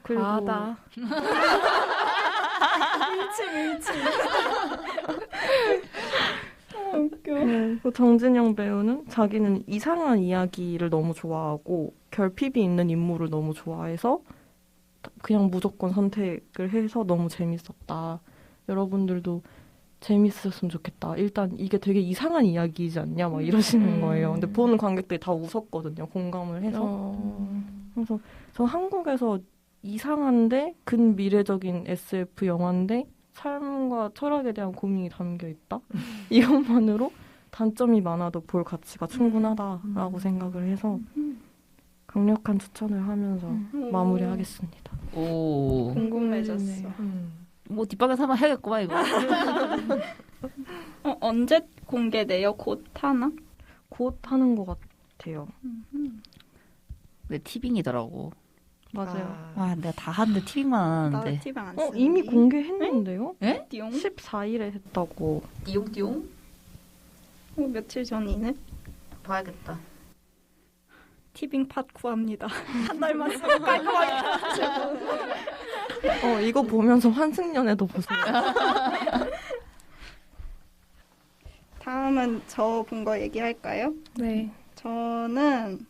그리고 아다. 그 정진영 배우는 자기는 이상한 이야기를 너무 좋아하고 결핍이 있는 인물을 너무 좋아해서 그냥 무조건 선택을 해서 너무 재밌었다. 여러분들도 재밌었으면 좋겠다. 일단 이게 되게 이상한 이야기이지 않냐 막 이러시는 거예요. 근데 보는 관객들이 다 웃었거든요. 공감을 해서. 그래서 저 한국에서 이상한데 근미래적인 SF 영화인데 삶과 철학에 대한 고민이 담겨 있다. 이것만으로 단점이 많아도 볼 가치가 충분하다라고 생각을 해서 강력한 추천을 하면서 마무리하겠습니다. 오. 궁금해졌어. 뭐 뒷방에서 한번 해야겠구만 이거. 언제 공개돼요? 곧 하나? 곧 하는 것 같아요. 네, 티빙이더라고. 맞아요. 내가 다 하는데 티빙만 나 하는데. 티빙 안 쓰니. 이미 공개했는데요? 띠용? 14일에 했다고. 띠용띠용? 며칠 전이네. 봐야겠다. 티빙 팟 구합니다. 한 달만 쓰고 깔끔하게 이거 보면서 환승연애도 보세요. 다음은 저 본 거 얘기할까요? 네. 저는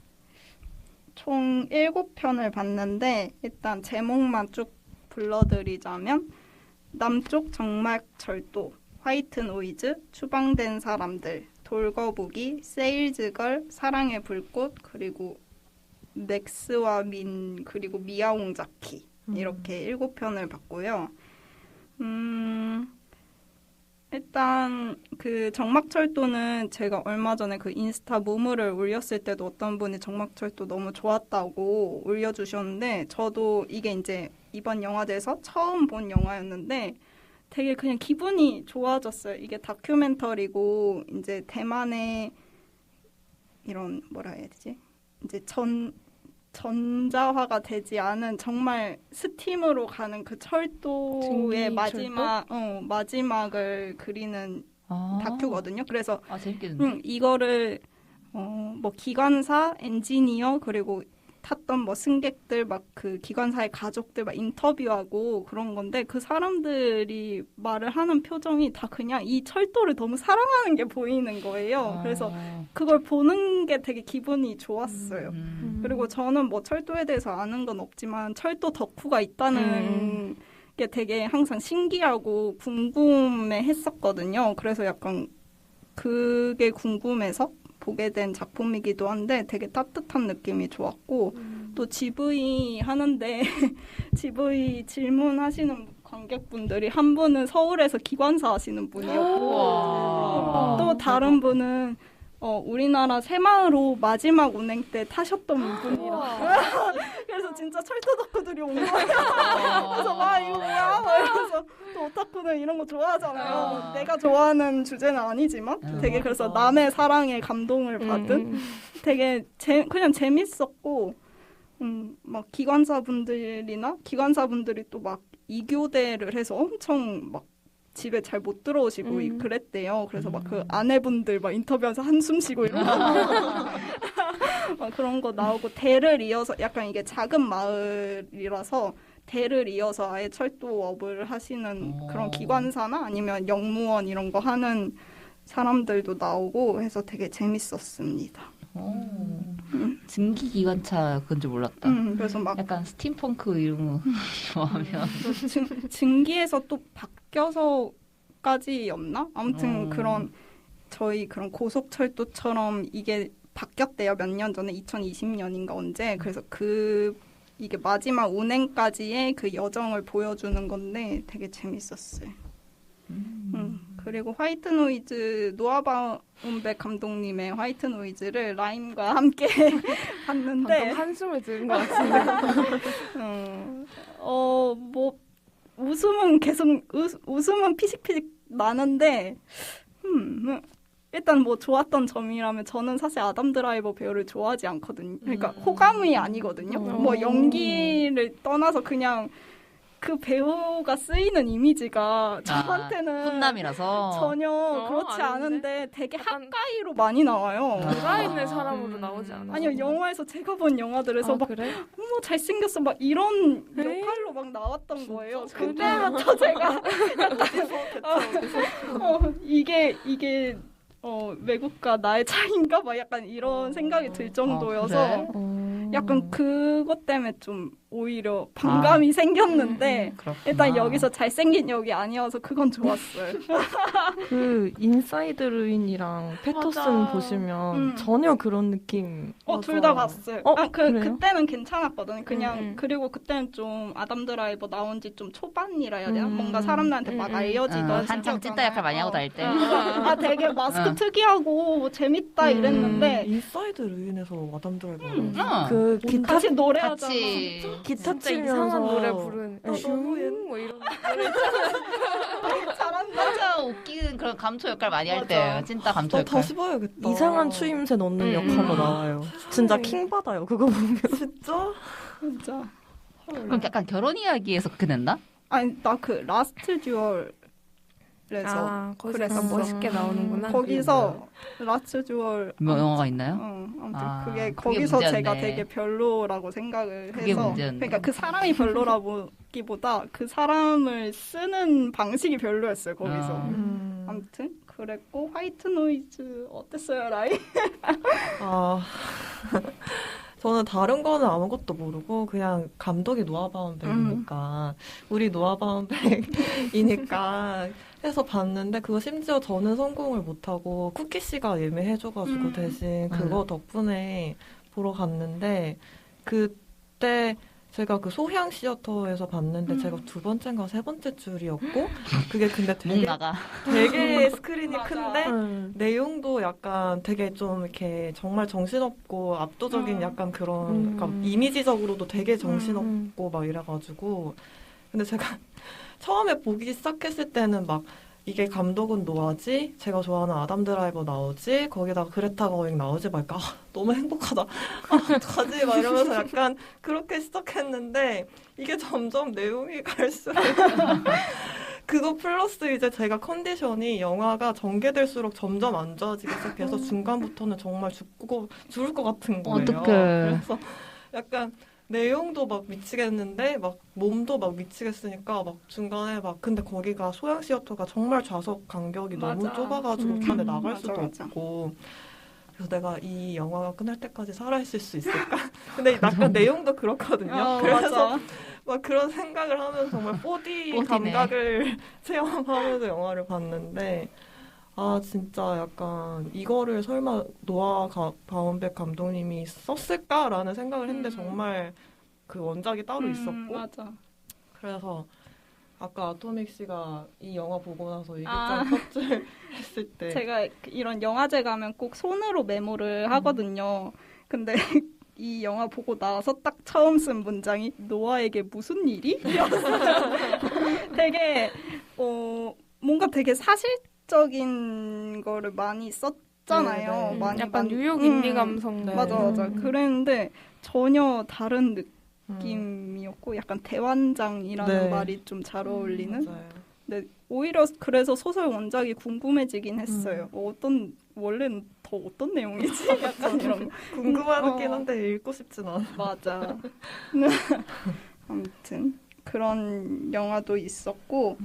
총 7편을 봤는데 일단 제목만 쭉 불러드리자면 남쪽 정막철도, 화이트 노이즈, 추방된 사람들, 돌거북이, 세일즈걸, 사랑의 불꽃, 그리고 맥스와 민, 그리고 미아옹자키 이렇게 7편을 봤고요. 일단 그 정막철도는 제가 얼마 전에 그 인스타 무무를 올렸을 때도 어떤 분이 정막철도 너무 좋았다고 올려주셨는데 저도 이게 이제 이번 영화제에서 처음 본 영화였는데 되게 그냥 기분이 좋아졌어요. 이게 다큐멘터리고 이제 대만의 이런 뭐라 해야 되지? 이제 전자화가 되지 않은 정말 스팀으로 가는 그 철도의 마지막을 그리는 다큐거든요. 그래서 재밌겠는데? 이거를 뭐 기관사, 엔지니어 그리고 탔던 뭐 승객들 막 그 기관사의 가족들 막 인터뷰하고 그런 건데 그 사람들이 말을 하는 표정이 다 그냥 이 철도를 너무 사랑하는 게 보이는 거예요. 그래서 그걸 보는 게 되게 기분이 좋았어요. 그리고 저는 뭐 철도에 대해서 아는 건 없지만 철도 덕후가 있다는 게 되게 항상 신기하고 궁금해 했었거든요. 그래서 약간 그게 궁금해서 보게 된 작품이기도 한데 되게 따뜻한 느낌이 좋았고 또 GV 하는데 GV 질문하시는 관객분들이 한 분은 서울에서 기관사 하시는 분이었고 또 다른 분은 우리나라 새마을호 마지막 운행 때 타셨던 분이라 그래서 진짜 철도 덕후들이 온 거예요. 그래서 막 이거 뭐야? 막 이러면서 또 오타쿠는 이런 거 좋아하잖아요. 내가 좋아하는 주제는 아니지만 되게 그래서 남의 사랑에 감동을 받은 되게 그냥 재밌었고 막 기관사분들이 또 막 2교대를 해서 엄청 막 집에 잘 못 들어오시고 그랬대요. 그래서 막 그 아내분들 막 인터뷰하면서 한숨 쉬고 이런 거 막 그런 거 나오고 대를 이어서 약간 이게 작은 마을이라서 대를 이어서 아예 철도업을 하시는 그런 기관사나 아니면 영무원 이런 거 하는 사람들도 나오고 해서 되게 재밌었습니다. 증기 기관차 그건 줄 몰랐다. 그래서 막 약간 스팀펑크 이런 거 좋아하면 증기에서 또 바뀌어서까지였나? 아무튼 그런 저희 그런 고속철도처럼 이게 바뀌었대요. 몇 년 전에 2020년인가 언제. 그래서 이게 마지막 운행까지의 그 여정을 보여주는 건데 되게 재밌었어요. 그리고 화이트 노이즈 노아바움백 감독님의 화이트 노이즈를 라임과 함께 봤는데 방금 한숨을 들은 것 같은데 뭐 웃음은 웃음은 피식피식 나는데 일단 뭐 좋았던 점이라면 저는 사실 아담 드라이버 배우를 좋아하지 않거든요. 그러니까 호감이 아니거든요. 뭐 연기를 떠나서 그냥 그 배우가 쓰이는 이미지가 저한테는 훈남이라서 전혀 그렇지 아닌데? 않은데 되게 한가위로 많이 나와요. 살아있는 사람으로 나오지 않아? 아니요, 영화에서 제가 본 영화들에서 막 그래? 어머 잘생겼어 막 이런 에이? 역할로 막 나왔던 거예요. 그때부터 제가 이게 외국과 나의 차이인가 막 약간 이런 생각이 들 정도여서 약간 그것 때문에 좀 오히려 반감이 생겼는데 일단 여기서 잘생긴 역이 아니어서 그건 좋았어요. 그 인사이드 루인이랑 패터슨 맞아. 보시면 전혀 그런 느낌. 둘 다 봤어요. 그래요? 그때는 괜찮았거든요. 그냥 그리고 그때는 좀 아담 드라이버 나온 지 좀 초반이라 해야 되나? 뭔가 사람들한테 막 알려지던 한창 찐따 역할 많이 하고 다닐 때. 되게 마스크 특이하고 뭐 재밌다 이랬는데 인사이드 루인에서 아담 드라이버 그 기타 같이 노래하잖아. 기타 진짜 치면서 이상한 노래 부르는 너무 뭐 이런 잘한다. 진짜 웃기는 그런 감초 역할 많이 할 때 찐따 감초 역할. 다시 봐야겠다. 이상한 추임새 넣는 역할로 나와요. 진짜 킹 받아요. 그거 보면. 진짜. 그럼 약간 결혼 이야기에서 그렇게 냈나? 아니 나 그 라스트 듀얼에서 거기서 그랬었어. 멋있게 나오는구나. 거기서 라스트 듀얼 영화가 있나요? 아무튼 그게 그게 거기서 문제였네. 제가 되게 별로라고 생각을 그게 해서 문제였네. 그러니까 그 사람이 별로라기보다 그 사람을 쓰는 방식이 별로였어요. 거기서. 아무튼 그랬고 화이트 노이즈 어땠어요, 라이? 저는 다른 거는 아무것도 모르고 그냥 감독이 노아 바운백이니까 우리 노아 바운백이니까 해서 봤는데 그거 심지어 저는 성공을 못하고 쿠키 씨가 예매해줘가지고 대신 그거 덕분에 보러 갔는데 그때 제가 그 소향 시어터에서 봤는데 제가 두 번째인가 세 번째 줄이었고 그게 근데 되게 스크린이 큰데 내용도 약간 되게 좀 이렇게 정말 정신없고 압도적인 약간 그런 그러니까 이미지적으로도 되게 정신없고 막 이래가지고 근데 제가 처음에 보기 시작했을 때는 막 이게 감독은 노아지, 제가 좋아하는 아담 드라이버 나오지, 거기다가 그레타 거잉 나오지 말까? 너무 행복하다. 어떡하지? 막 이러면서 약간 그렇게 시작했는데 이게 점점 내용이 갈수록 그거 플러스 이제 제가 컨디션이 영화가 전개될수록 점점 안 좋아지기 시작해서 중간부터는 정말 죽을 것 같은 거예요. 어떡해. 그래서 약간 내용도 막 미치겠는데 막 몸도 막 미치겠으니까 막 중간에 막 근데 거기가 소양 시어터가 정말 좌석 간격이 너무 좁아가지고 안에 나갈 수도 없고 그래서 내가 이 영화가 끝날 때까지 살아있을 수 있을까? 근데 약간 내용도 그렇거든요. 그래서 막 그런 생각을 하면서 정말 4D 감각을 체험하면서 영화를 봤는데 아 진짜 약간 이거를 설마 노아 바운백 감독님이 썼을까라는 생각을 했는데 정말 그 원작이 따로 있었고 맞아. 그래서 아까 아토믹 씨가 이 영화 보고 나서 이게 좀 섭질했을 때 제가 이런 영화제 가면 꼭 손으로 메모를 하거든요. 근데 이 영화 보고 나서 딱 처음 쓴 문장이 노아에게 무슨 일이? 되게 뭔가 되게 사실적인 거를 많이 썼잖아요. 네. 많이 약간 뉴욕 인디 감성. 네. 맞아. 그랬는데 전혀 다른 느낌이었고 약간 대환장이라는 네. 말이 좀 잘 어울리는. 맞아요. 근데 오히려 그래서 소설 원작이 궁금해지긴 했어요. 원래는 더 어떤 내용이지? 약간 이런 거. 궁금하긴 한데 읽고 싶진 않아. 맞아. 아무튼 그런 영화도 있었고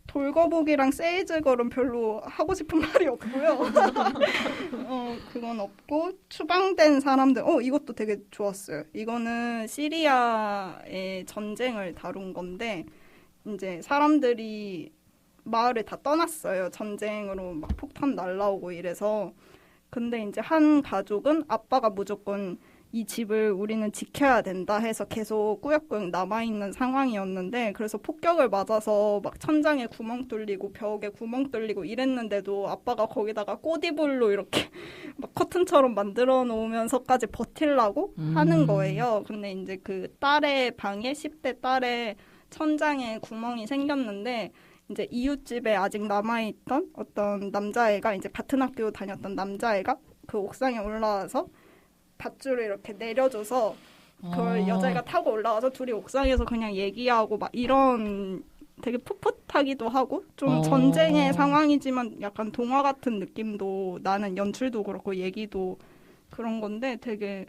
돌거북이랑 세이즈걸은 별로 하고 싶은 말이 없고요. 그건 없고 추방된 사람들 이것도 되게 좋았어요. 이거는 시리아의 전쟁을 다룬 건데 이제 사람들이 마을을 다 떠났어요. 전쟁으로 막 폭탄 날라오고 이래서. 근데 이제 한 가족은 아빠가 무조건 이 집을 우리는 지켜야 된다 해서 계속 꾸역꾸역 남아있는 상황이었는데 그래서 폭격을 맞아서 막 천장에 구멍 뚫리고 벽에 구멍 뚫리고 이랬는데도 아빠가 거기다가 꽃이불로 이렇게 막 커튼처럼 만들어 놓으면서까지 버틸라고 하는 거예요. 근데 이제 그 딸의 방에 10대 딸의 천장에 구멍이 생겼는데 이제 이웃집에 아직 남아있던 어떤 남자애가 이제 같은 학교 다녔던 남자애가 그 옥상에 올라와서 밧줄을 이렇게 내려줘서 그걸 여자애가 타고 올라와서 둘이 옥상에서 그냥 얘기하고 막 이런 되게 풋풋하기도 하고 좀 전쟁의 상황이지만 약간 동화 같은 느낌도 나는 연출도 그렇고 얘기도 그런 건데 되게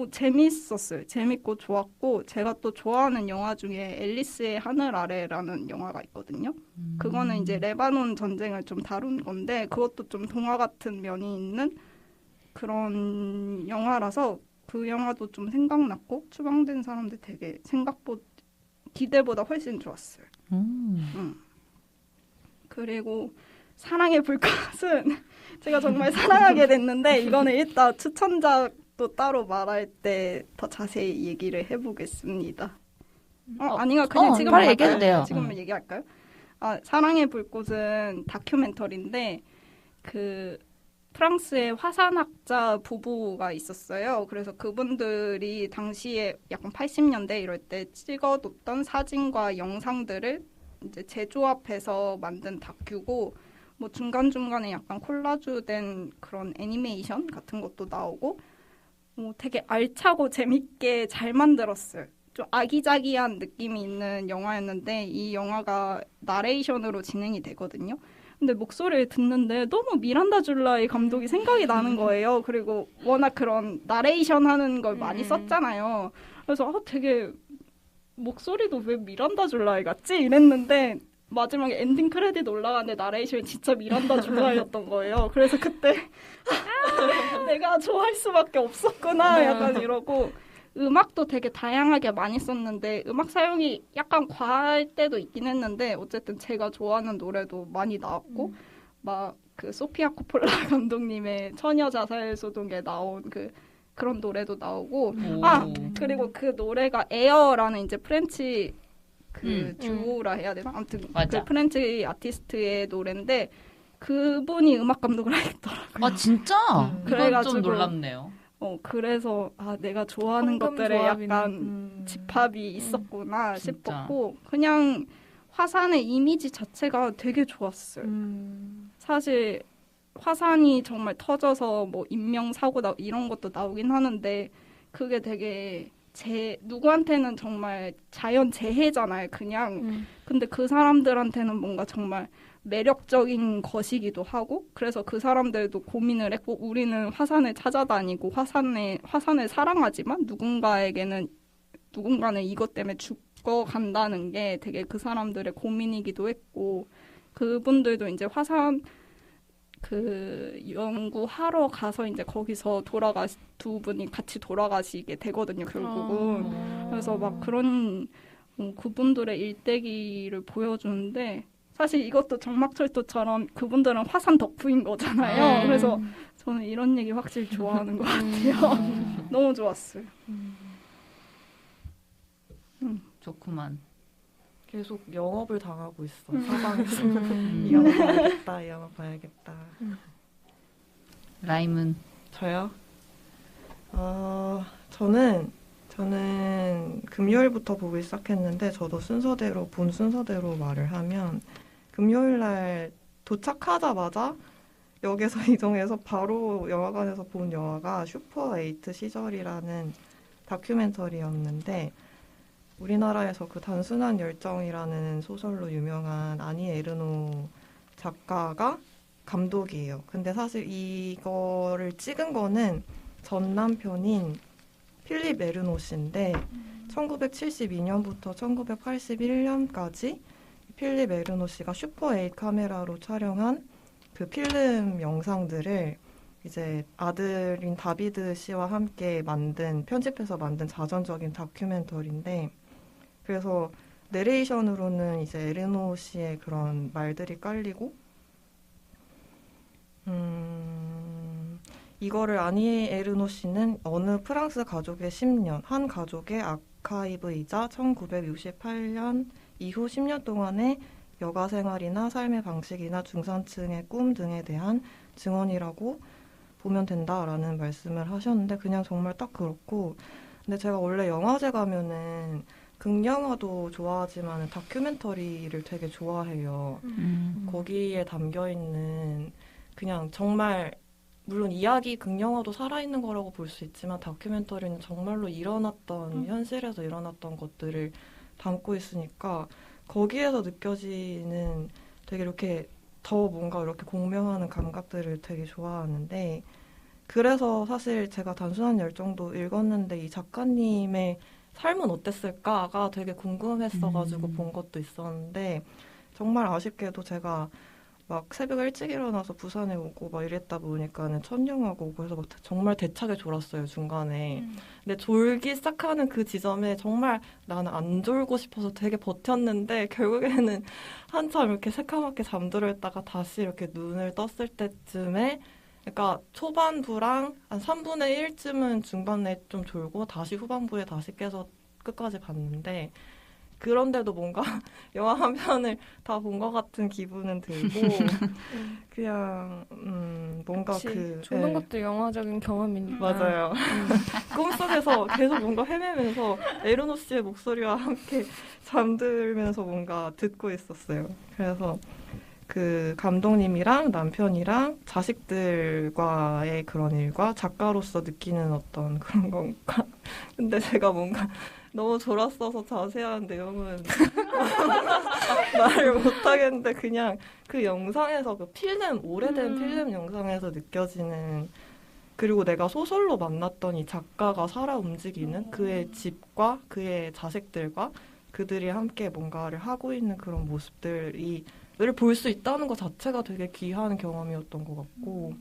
재밌었어요. 재밌고 좋았고 제가 또 좋아하는 영화 중에 앨리스의 하늘 아래라는 영화가 있거든요. 그거는 이제 레바논 전쟁을 좀 다룬 건데 그것도 좀 동화 같은 면이 있는 그런 영화라서 그 영화도 좀 생각났고 추방된 사람들 되게 기대보다 훨씬 좋았어요. 그리고 사랑의 불꽃은 제가 정말 사랑하게 됐는데 이거는 이따 추천작도 따로 말할 때 더 자세히 얘기를 해보겠습니다. 아니가 그냥 지금 빨리 얘기해도 돼요. 지금 얘기할까요? 사랑의 불꽃은 다큐멘터리인데 그 프랑스의 화산학자 부부가 있었어요. 그래서 그분들이 당시에 약간 80년대 이럴 때 찍어뒀던 사진과 영상들을 이제 재조합해서 만든 다큐고 뭐 중간중간에 약간 콜라주된 그런 애니메이션 같은 것도 나오고 되게 알차고 재밌게 잘 만들었어요. 좀 아기자기한 느낌이 있는 영화였는데 이 영화가 나레이션으로 진행이 되거든요. 근데 목소리를 듣는데 너무 미란다 줄라이 감독이 생각이 나는 거예요. 그리고 워낙 그런 나레이션 하는 걸 많이 썼잖아요. 그래서 되게 목소리도 왜 미란다 줄라이 같지? 이랬는데 마지막에 엔딩 크레딧 올라가는데 나레이션이 진짜 미란다 주가였던 거예요. 그래서 그때 내가 좋아할 수밖에 없었구나 약간 이러고 음악도 되게 다양하게 많이 썼는데 음악 사용이 약간 과할 때도 있긴 했는데 어쨌든 제가 좋아하는 노래도 많이 나왔고 막 그 소피아 코폴라 감독님의 처녀 자살 소동에 나온 그런 노래도 나오고 그리고 그 노래가 에어라는 이제 프렌치 듀오라 해야 되나? 아무튼 맞아. 그 프렌치 아티스트의 노래인데 그분이 음악 감독을 하겠더라고요. 아 진짜? 그건 그래가지고 좀 놀랍네요. 그래서 내가 좋아하는 황금 것들에 조합이네. 약간 집합이 있었구나 진짜. 싶었고 그냥 화산의 이미지 자체가 되게 좋았어요. 사실 화산이 정말 터져서 뭐 인명사고 이런 것도 나오긴 하는데 그게 되게 누구한테는 정말 자연 재해잖아요, 그냥. 근데 그 사람들한테는 뭔가 정말 매력적인 것이기도 하고, 그래서 그 사람들도 고민을 했고, 우리는 화산을 찾아다니고, 화산을 사랑하지만, 누군가는 이것 때문에 죽어간다는 게 되게 그 사람들의 고민이기도 했고, 그분들도 이제 화산, 연구하러 가서 이제 거기서 두 분이 같이 돌아가시게 되거든요, 결국은. 그래서 막 그런 그분들의 일대기를 보여주는데 사실 이것도 정막철도처럼 그분들은 화산 덕후인 거잖아요. 그래서 저는 이런 얘기 확실히 좋아하는 것 같아요. 너무 좋았어요. 좋구만. 계속 영업을 당하고 있어. 사방에서 이 영화 봐야겠다, 이 영화 봐야겠다. 라임은 저요? 저는 금요일부터 보기 시작했는데 저도 본 순서대로 말을 하면 금요일 날 도착하자마자 역에서 이동해서 바로 영화관에서 본 영화가 슈퍼8 시절이라는 다큐멘터리였는데 우리나라에서 그 단순한 열정이라는 소설로 유명한 아니 에르노 작가가 감독이에요. 근데 사실 이거를 찍은 거는 전 남편인 필립 에르노 씨인데 1972년부터 1981년까지 필립 에르노 씨가 슈퍼8 카메라로 촬영한 그 필름 영상들을 이제 아들인 다비드 씨와 함께 편집해서 만든 자전적인 다큐멘터리인데 그래서 내레이션으로는 이제 에르노 씨의 그런 말들이 깔리고 이거를 아니 에르노 씨는 어느 프랑스 가족의 10년, 한 가족의 아카이브이자 1968년 이후 10년 동안의 여가 생활이나 삶의 방식이나 중산층의 꿈 등에 대한 증언이라고 보면 된다라는 말씀을 하셨는데 그냥 정말 딱 그렇고 근데 제가 원래 영화제 가면은 극영화도 좋아하지만 다큐멘터리를 되게 좋아해요. 거기에 담겨있는 그냥 정말 물론 이야기 극영화도 살아있는 거라고 볼 수 있지만 다큐멘터리는 정말로 현실에서 일어났던 것들을 담고 있으니까 거기에서 느껴지는 되게 이렇게 더 뭔가 이렇게 공명하는 감각들을 되게 좋아하는데 그래서 사실 제가 단순한 열정도 읽었는데 이 작가님의 삶은 어땠을까가 되게 궁금했어가지고 본 것도 있었는데 정말 아쉽게도 제가 막 새벽에 일찍 일어나서 부산에 오고 막 이랬다 보니까는 첫 영화가 오고 해서 막 정말 대차게 졸았어요 중간에. 근데 졸기 시작하는 그 지점에 정말 나는 안 졸고 싶어서 되게 버텼는데 결국에는 한참 이렇게 새카맣게 잠들어 있다가 다시 이렇게 눈을 떴을 때쯤에 그러니까 초반부랑 한 3분의 1쯤은 중반에 좀 졸고 다시 후반부에 다시 깨서 끝까지 봤는데 그런데도 뭔가 영화 한 편을 다 본 것 같은 기분은 들고 그냥 뭔가 조는 것도 영화적인 경험이니까. 맞아요. 꿈속에서 계속 뭔가 헤매면서 에르노 씨의 목소리와 함께 잠들면서 뭔가 듣고 있었어요. 그래서 그 감독님이랑 남편이랑 자식들과의 그런 일과 작가로서 느끼는 어떤 그런 건가. 근데 제가 뭔가 너무 졸았어서 자세한 내용은 말을 못하겠는데 그냥 그 영상에서 그 오래된 필름 영상에서 느껴지는 그리고 내가 소설로 만났던 이 작가가 살아 움직이는 그의 집과 그의 자식들과 그들이 함께 뭔가를 하고 있는 그런 모습들을 볼 수 있다는 것 자체가 되게 귀한 경험이었던 것 같고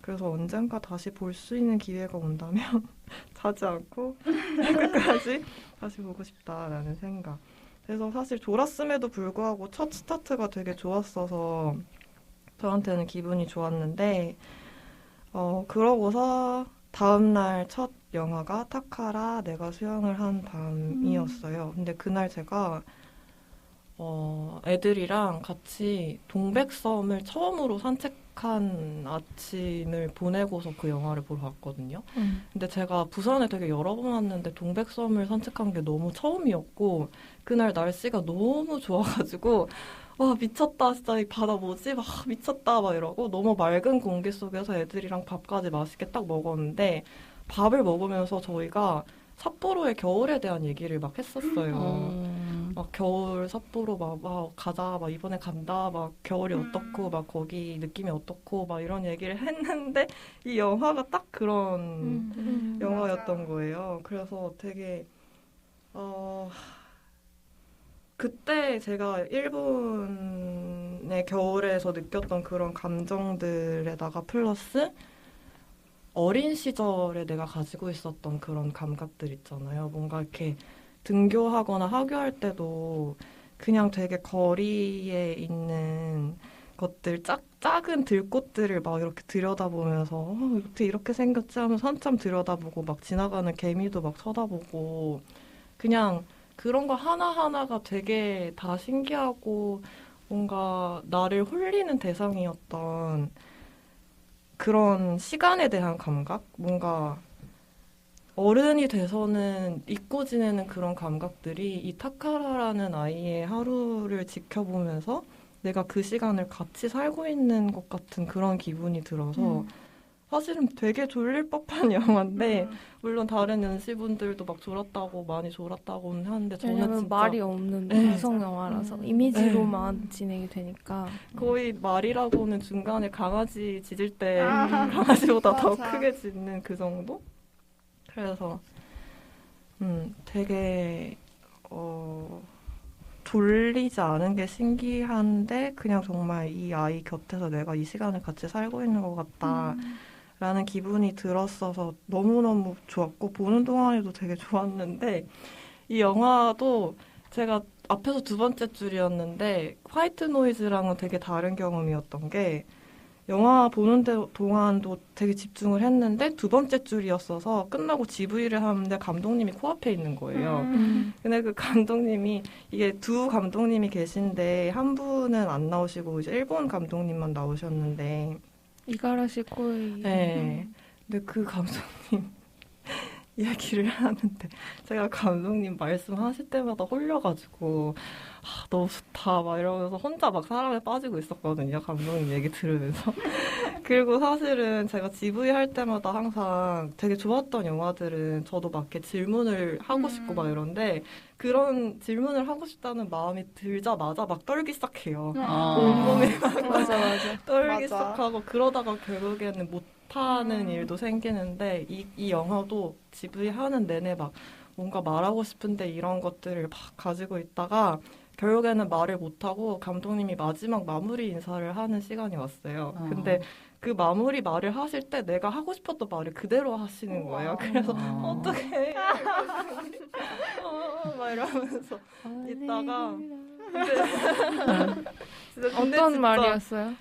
그래서 언젠가 다시 볼 수 있는 기회가 온다면 자지 않고 끝까지 다시 보고 싶다라는 생각. 그래서 사실 졸았음에도 불구하고 첫 스타트가 되게 좋았어서 저한테는 기분이 좋았는데 그러고서 다음날 첫 영화가 타카라 내가 수영을 한 밤이었어요. 근데 그날 제가 애들이랑 같이 동백섬을 처음으로 산책한 아침을 보내고서 그 영화를 보러 갔거든요. 근데 제가 부산에 되게 여러 번 왔는데 동백섬을 산책한 게 너무 처음이었고 그날 날씨가 너무 좋아가지고 와 미쳤다 진짜 이 바다 뭐지 막 미쳤다 막 이러고 너무 맑은 공기 속에서 애들이랑 밥까지 맛있게 딱 먹었는데 밥을 먹으면서 저희가 삿포로의 겨울에 대한 얘기를 막 했었어요. 막 겨울 삿포로 막 가자 막 이번에 간다 막 겨울이 어떻고 막 거기 느낌이 어떻고 막 이런 얘기를 했는데 이 영화가 딱 그런 영화였던 맞아. 거예요. 그래서 되게 그때 제가 일본의 겨울에서 느꼈던 그런 감정들에다가 플러스 어린 시절에 내가 가지고 있었던 그런 감각들 있잖아요. 뭔가 이렇게 등교하거나 하교할 때도 그냥 되게 거리에 있는 것들, 작은 들꽃들을 막 이렇게 들여다보면서 어떻게 이렇게 생겼지 하면서 한참 들여다보고 막 지나가는 개미도 막 쳐다보고 그냥 그런 거 하나하나가 되게 다 신기하고 뭔가 나를 홀리는 대상이었던 그런 시간에 대한 감각? 뭔가 어른이 돼서는 잊고 지내는 그런 감각들이 이 타카라라는 아이의 하루를 지켜보면서 내가 그 시간을 같이 살고 있는 것 같은 그런 기분이 들어서 사실은 되게 졸릴 법한 영화인데 물론 다른 연시분들도 막 졸았다고 많이 졸았다고는 하는데 저는 왜냐면 진짜 말이 없는 네. 무성 영화라서 이미지로만 진행이 되니까 거의 말이라고는 중간에 강아지 짖을 때 강아지보다 더 맞아. 크게 짖는 그 정도? 그래서 되게 졸리지 않은 게 신기한데 그냥 정말 이 아이 곁에서 내가 이 시간을 같이 살고 있는 것 같다라는 기분이 들었어서 너무너무 좋았고 보는 동안에도 되게 좋았는데 이 영화도 제가 앞에서 두 번째 줄이었는데 화이트 노이즈랑은 되게 다른 경험이었던 게 영화 보는 동안도 되게 집중을 했는데 두 번째 줄이었어서 끝나고 GV를 하는데 감독님이 코앞에 있는 거예요. 근데 그 감독님이 이게 두 감독님이 계신데 한 분은 안 나오시고 이제 일본 감독님만 나오셨는데 이가라시 코이 네. 근데 그 감독님 얘기를 하는데 제가 감독님 말씀하실 때마다 홀려가지고 너무 좋다 막 이러면서 혼자 막 사랑에 빠지고 있었거든요. 감독님 얘기 들으면서. 그리고 사실은 제가 GV 할 때마다 항상 되게 좋았던 영화들은 저도 막 이렇게 질문을 하고 싶고 막 이런데 그런 질문을 하고 싶다는 마음이 들자마자 막 떨기 시작해요. 온몸이 맞아 떨기 맞아. 시작하고 그러다가 결국에는 못하는 일도 생기는데 이 영화도 GV 하는 내내 막 뭔가 말하고 싶은데 이런 것들을 막 가지고 있다가 결국에는 말을 못하고 감독님이 마지막 마무리 인사를 하는 시간이 왔어요. 근데 그 마무리 말을 하실 때 내가 하고 싶었던 말을 그대로 하시는 거예요. 그래서 어떡해 막 이러면서 있다가 근데 어떤 진짜 말이었어요?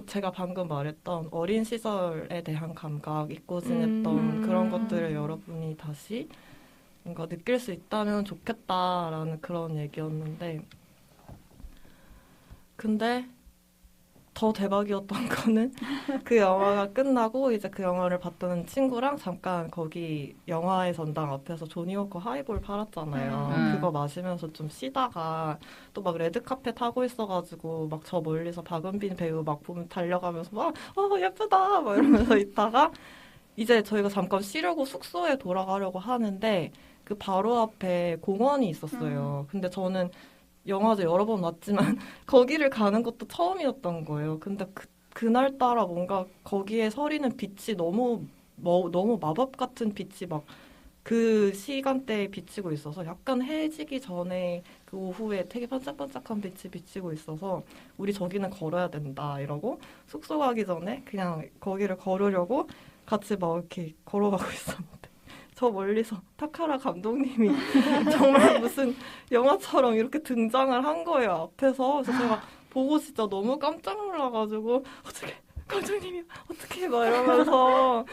제가 방금 말했던 어린 시절에 대한 감각, 잊고 지냈던 그런 것들을 여러분이 다시 뭔가 느낄 수 있다면 좋겠다라는 그런 얘기였는데 근데 더 대박이었던 거는 그 영화가 끝나고 이제 그 영화를 봤던 친구랑 잠깐 거기 영화의 전당 앞에서 조니워커 하이볼 팔았잖아요. 그거 마시면서 좀 쉬다가 또 막 레드카펫 하고 있어가지고 막 저 멀리서 박은빈 배우 막 보면 달려가면서 막 예쁘다 막 이러면서 있다가 이제 저희가 잠깐 쉬려고 숙소에 돌아가려고 하는데 그 바로 앞에 공원이 있었어요. 근데 저는 영화제 여러 번 왔지만 거기를 가는 것도 처음이었던 거예요. 근데 그날따라 뭔가 거기에 서리는 빛이 너무 마법 같은 빛이 막 그 시간대에 비치고 있어서 약간 해지기 전에 그 오후에 되게 반짝반짝한 빛이 비치고 있어서 우리 저기는 걸어야 된다 이러고 숙소 가기 전에 그냥 거기를 걸으려고 같이 막 이렇게 걸어가고 있었는데 저 멀리서 타카라 감독님이 정말 무슨 영화처럼 이렇게 등장을 한 거예요, 앞에서. 그래서 제가 보고 진짜 너무 깜짝 놀라가지고 어떻게 감독님이 어떻게 막 이러면서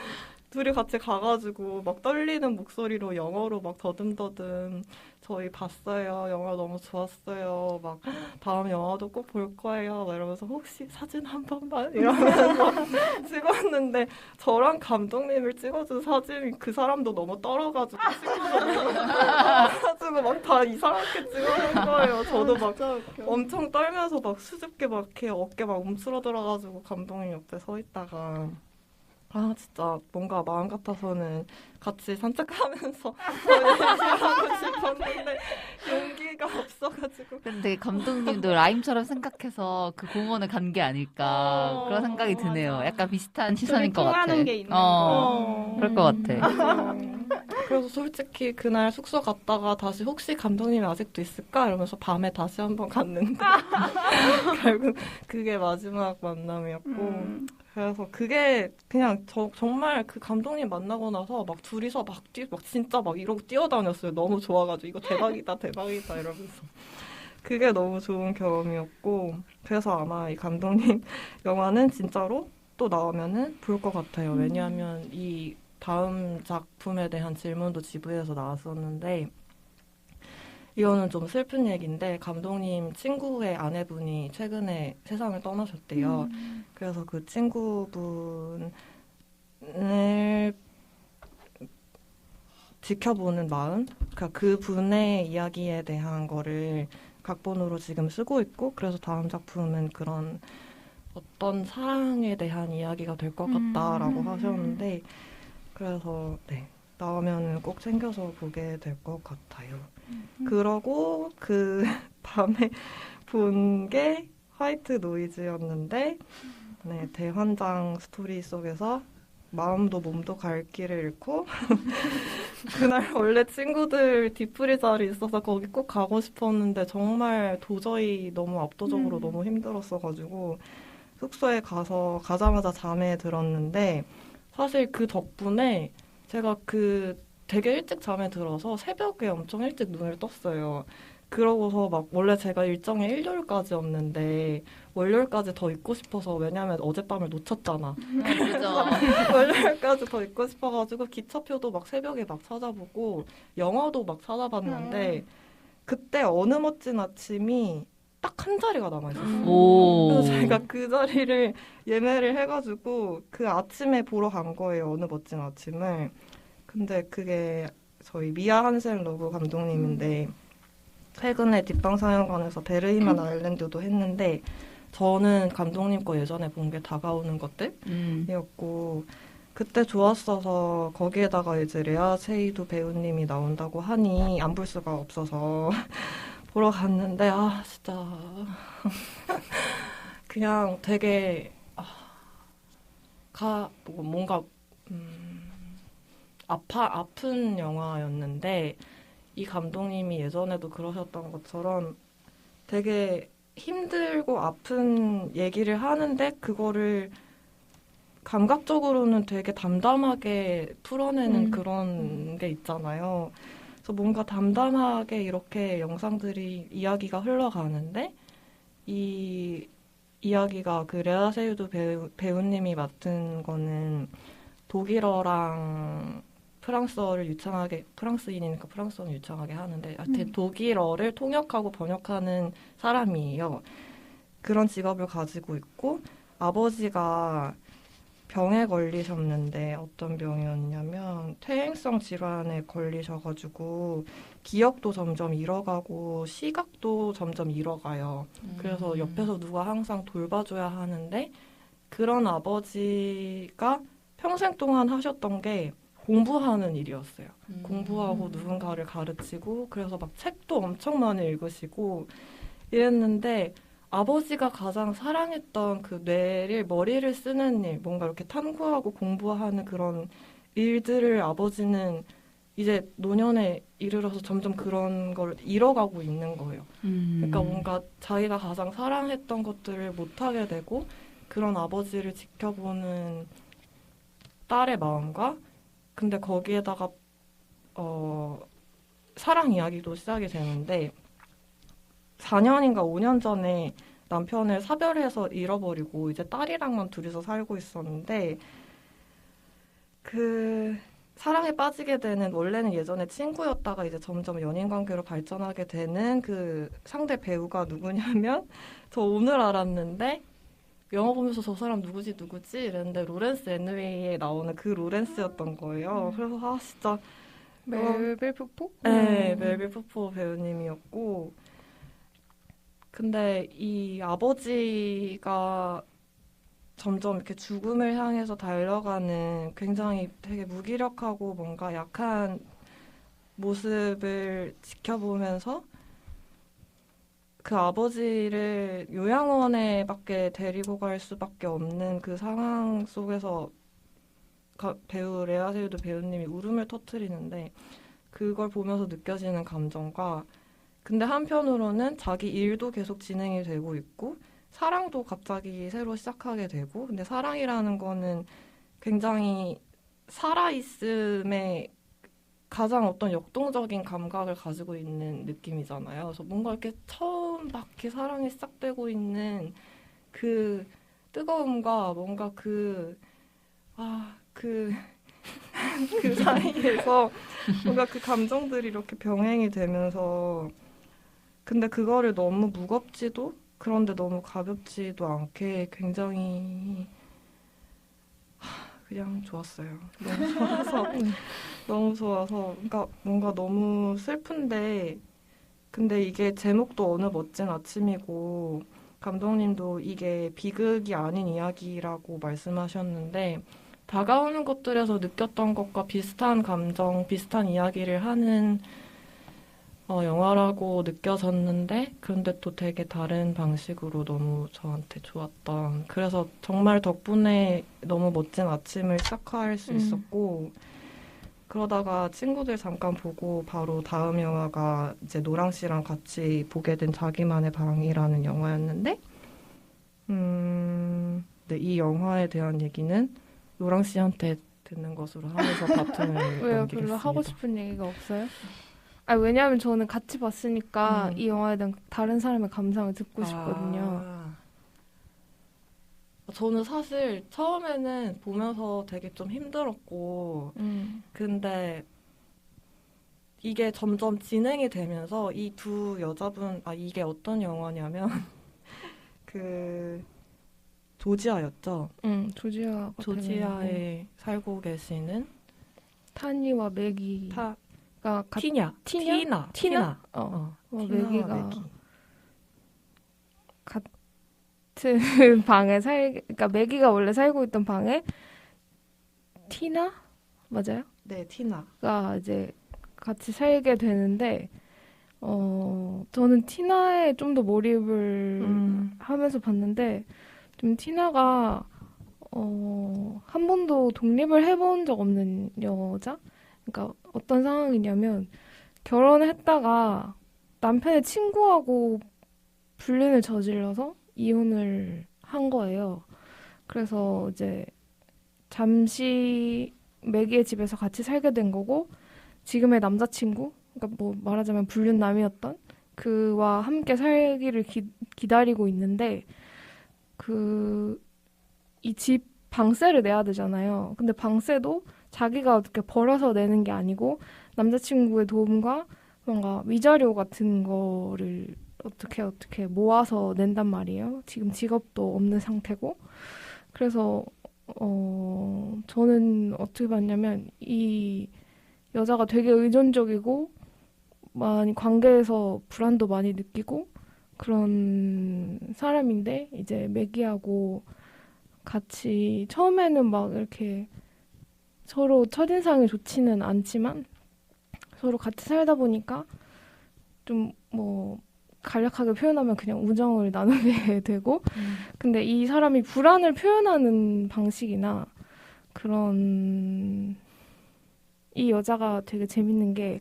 둘이 같이 가가지고 막 떨리는 목소리로 영어로 막 더듬더듬 저희 봤어요. 영화 너무 좋았어요. 막 다음 영화도 꼭 볼 거예요. 막 이러면서 혹시 사진 한 번만 이러면서 찍었는데 저랑 감독님을 찍어준 사진이 그 사람도 너무 떨어가지고 찍어가지고 막 다 이상하게 찍어놓은 거예요. 저도 막 엄청 떨면서 막 수줍게 막 이렇게 어깨 막 움츠러들어가지고 감독님 옆에 서 있다가 아 진짜 뭔가 마음 같아서는 같이 산책하면서 더 열심히 하고 싶었는데 용기가 없어가지고. 근데 감독님도 라임처럼 생각해서 그 공원을 간 게 아닐까 그런 생각이 드네요. 맞아. 약간 비슷한 시선인 것 같아. 통하는 게 있는 그럴 것 같아. 그래서 솔직히 그날 숙소 갔다가 다시 혹시 감독님이 아직도 있을까 이러면서 밤에 다시 한번 갔는데 결국 그게 마지막 만남이었고 그래서 그게 그냥 정말 그 감독님 만나고 나서 막 둘이서 막 진짜 막 이러고 뛰어다녔어요. 너무 좋아가지고 이거 대박이다 대박이다 이러면서 그게 너무 좋은 경험이었고 그래서 아마 이 감독님 영화는 진짜로 또 나오면은 볼 것 같아요. 왜냐하면 이 다음 작품에 대한 질문도 지부에서 나왔었는데 이거는 좀 슬픈 얘기인데 감독님 친구의 아내분이 최근에 세상을 떠나셨대요. 그래서 그 친구분을 지켜보는 마음, 그러니까 그 분의 이야기에 대한 거를 각본으로 지금 쓰고 있고 그래서 다음 작품은 그런 어떤 사랑에 대한 이야기가 될 것 같다라고 하셨는데 그래서 네 나오면 꼭 챙겨서 보게 될 것 같아요. 그러고 그 밤에 본 게 화이트 노이즈였는데 네, 대환장 스토리 속에서 마음도 몸도 갈 길을 잃고 그날 원래 친구들 뒤풀이 자리 있어서 거기 꼭 가고 싶었는데 정말 도저히 너무 압도적으로 너무 힘들었어가지고 숙소에 가자마자 잠에 들었는데 사실 그 덕분에 제가 되게 일찍 잠에 들어서 새벽에 엄청 일찍 눈을 떴어요. 그러고서 막 원래 제가 일정이 일요일까지였는데 월요일까지 더 있고 싶어서 왜냐면 어젯밤을 놓쳤잖아. 그죠. 월요일까지 더 있고 싶어가지고 기차표도 막 새벽에 막 찾아보고 영화도 막 찾아봤는데 그때 어느 멋진 아침이 딱 한 자리가 남아있었어요. 오. 그래서 제가 그 자리를 예매를 해가지고 그 아침에 보러 간 거예요. 어느 멋진 아침을. 근데 그게 저희 미아 한센 러브 감독님인데 최근에 뒷방상영관에서 베르이만 아일랜드도 했는데 저는 감독님 거 예전에 본 게 다가오는 것들이었고 그때 좋았어서 거기에다가 이제 레아 세이두 배우님이 나온다고 하니 안 볼 수가 없어서 보러 갔는데 아 진짜 그냥 되게 뭔가 아픈 영화였는데 이 감독님이 예전에도 그러셨던 것처럼 되게 힘들고 아픈 얘기를 하는데 그거를 감각적으로는 되게 담담하게 풀어내는 그런 게 있잖아요. 그래서 뭔가 담담하게 이렇게 영상들이 이야기가 흘러가는데 이 이야기가 그 레아 세유도 배우님이 맡은 거는 독일어랑 프랑스어를 유창하게 프랑스인이니까 프랑스어는 유창하게 하는데 하여튼 독일어를 통역하고 번역하는 사람이에요. 그런 직업을 가지고 있고 아버지가 병에 걸리셨는데 어떤 병이었냐면 퇴행성 질환에 걸리셔가지고 기억도 점점 잃어가고 시각도 점점 잃어가요. 그래서 옆에서 누가 항상 돌봐줘야 하는데 그런 아버지가 평생 동안 하셨던 게 공부하는 일이었어요. 공부하고 누군가를 가르치고 그래서 막 책도 엄청 많이 읽으시고 이랬는데 아버지가 가장 사랑했던 그 머리를 쓰는 일, 뭔가 이렇게 탐구하고 공부하는 그런 일들을 아버지는 이제 노년에 이르러서 점점 그런 걸 잃어가고 있는 거예요. 그러니까 뭔가 자기가 가장 사랑했던 것들을 못하게 되고 그런 아버지를 지켜보는 딸의 마음과 근데 거기에다가 사랑 이야기도 시작이 되는데 4년인가 5년 전에 남편을 사별해서 잃어버리고 이제 딸이랑만 둘이서 살고 있었는데 그 사랑에 빠지게 되는 원래는 예전에 친구였다가 이제 점점 연인 관계로 발전하게 되는 그 상대 배우가 누구냐면 저 오늘 알았는데 영화 보면서 저 사람 누구지 이랬는데 로렌스 애니웨이에 나오는 그 로렌스였던 거예요. 그래서 아 진짜 멜빌 푸포? 네, 멜빌 푸포 배우님이었고 근데 이 아버지가 점점 이렇게 죽음을 향해서 달려가는 굉장히 되게 무기력하고 뭔가 약한 모습을 지켜보면서 그 아버지를 요양원에 밖에 데리고 갈 수밖에 없는 그 상황 속에서 배우 레아 세유드 배우님이 울음을 터뜨리는데 그걸 보면서 느껴지는 감정과 근데 한편으로는 자기 일도 계속 진행이 되고 있고 사랑도 갑자기 새로 시작하게 되고 근데 사랑이라는 거는 굉장히 살아있음의 가장 어떤 역동적인 감각을 가지고 있는 느낌이잖아요. 그래서 뭔가 이렇게 처음 막 이렇게 사랑이 시작되고 있는 그 뜨거움과 뭔가 그 사이에서 뭔가 그 감정들이 이렇게 병행이 되면서 근데 그거를 너무 무겁지도 그런데 너무 가볍지도 않게 굉장히 그냥 좋았어요. 너무 좋아서 그러니까 뭔가 너무 슬픈데 근데 이게 제목도 어느 멋진 아침이고 감독님도 이게 비극이 아닌 이야기라고 말씀하셨는데 다가오는 것들에서 느꼈던 것과 비슷한 감정, 비슷한 이야기를 하는 영화라고 느껴졌는데 그런데 또 되게 다른 방식으로 너무 저한테 좋았던 그래서 정말 덕분에 너무 멋진 아침을 시작할 수 있었고 그러다가 친구들 잠깐 보고 바로 다음 영화가 이제 노랑 씨랑 같이 보게 된 자기만의 방이라는 영화였는데 네, 이 영화에 대한 얘기는 노랑 씨한테 듣는 것으로 하면서 바톤을 왜요? 넘기겠습니다. 별로 하고 싶은 얘기가 없어요? 아니, 왜냐하면 저는 같이 봤으니까 이 영화에 대한 다른 사람의 감상을 듣고 싶거든요. 저는 사실 처음에는 보면서 되게 좀 힘들었고 근데 이게 점점 진행이 되면서 이 두 여자분 이게 어떤 영화냐면 그 조지아였죠. 조지아에 살고 계시는 타니와 매기가 티냐. 티나? 매기가 같은 방에 그러니까 매기가 원래 살고 있던 방에 티나? 맞아요? 네, 티나. 가 이제 같이 살게 되는데 저는 티나에 좀 더 몰입을 하면서 봤는데 좀 티나가 한 번도 독립을 해본 적 없는 여자? 그러니까 어떤 상황이냐면 결혼을 했다가 남편의 친구하고 불륜을 저질러서 이혼을 한 거예요. 그래서 이제 잠시 매기의 집에서 같이 살게 된 거고 지금의 남자친구, 그러니까 뭐 말하자면 불륜남이었던 그와 함께 살기를 기다리고 있는데 이 집 방세를 내야 되잖아요. 근데 방세도 자기가 어떻게 벌어서 내는 게 아니고 남자친구의 도움과 뭔가 위자료 같은 거를 어떻게 모아서 낸단 말이에요. 지금 직업도 없는 상태고. 그래서 저는 어떻게 봤냐면 이 여자가 되게 의존적이고 많이 관계에서 불안도 많이 느끼고 그런 사람인데 이제 매기하고 같이 처음에는 막 이렇게 서로 첫인상이 좋지는 않지만 서로 같이 살다 보니까 좀 뭐 간략하게 표현하면 그냥 우정을 나누게 되고 근데 이 사람이 불안을 표현하는 방식이나 그런 이 여자가 되게 재밌는 게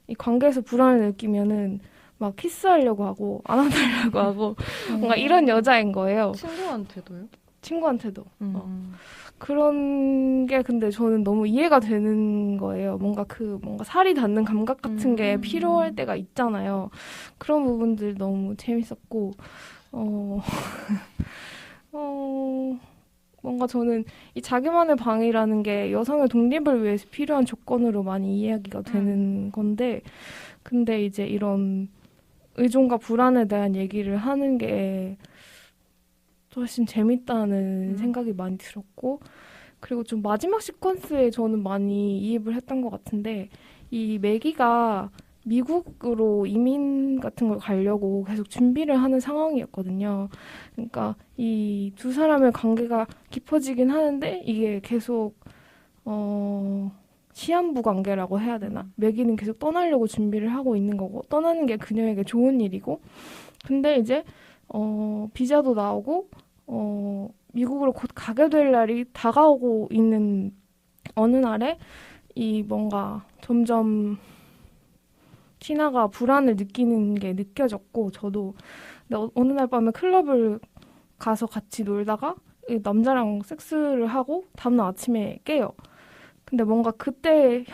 이 관계에서 불안을 느끼면은 막 키스하려고 하고 안아달라고 하고 뭔가 이런 여자인 거예요. 친구한테도요? 친구한테도. 그런 게 근데 저는 너무 이해가 되는 거예요. 뭔가 살이 닿는 감각 같은 게 필요할 때가 있잖아요. 그런 부분들 너무 재밌었고, 뭔가 저는 이 자기만의 방이라는 게 여성의 독립을 위해서 필요한 조건으로 많이 이야기가 되는 건데, 근데 이제 이런 의존과 불안에 대한 얘기를 하는 게 훨씬 재밌다는 생각이 많이 들었고, 그리고 좀 마지막 시퀀스에 저는 많이 이입을 했던 것 같은데, 이 매기가 미국으로 이민 같은 걸 가려고 계속 준비를 하는 상황이었거든요. 그러니까 이 두 사람의 관계가 깊어지긴 하는데 이게 계속 시한부 관계라고 해야 되나? 매기는 계속 떠나려고 준비를 하고 있는 거고 떠나는 게 그녀에게 좋은 일이고 근데 이제 비자도 나오고 미국으로 곧 가게 될 날이 다가오고 있는 어느 날에 이 뭔가 점점 티나가 불안을 느끼는 게 느껴졌고 저도 근데 어느 날 밤에 클럽을 가서 같이 놀다가 이 남자랑 섹스를 하고 다음날 아침에 깨요. 근데 뭔가 그때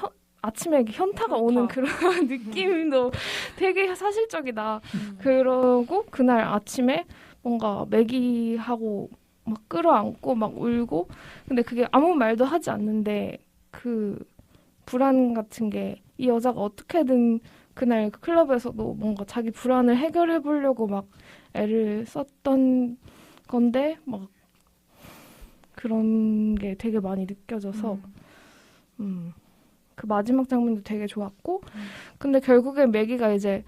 아침에 현타가 오는 그런 느낌도 되게 사실적이다. 그러고 그날 아침에 뭔가 매기하고 막 끌어안고 막 울고 근데 그게 아무 말도 하지 않는데 그 불안 같은 게 이 여자가 어떻게든 그날 그 클럽에서도 뭔가 자기 불안을 해결해 보려고 막 애를 썼던 건데 막 그런 게 되게 많이 느껴져서 그 마지막 장면도 되게 좋았고 근데 결국에 매기가 이제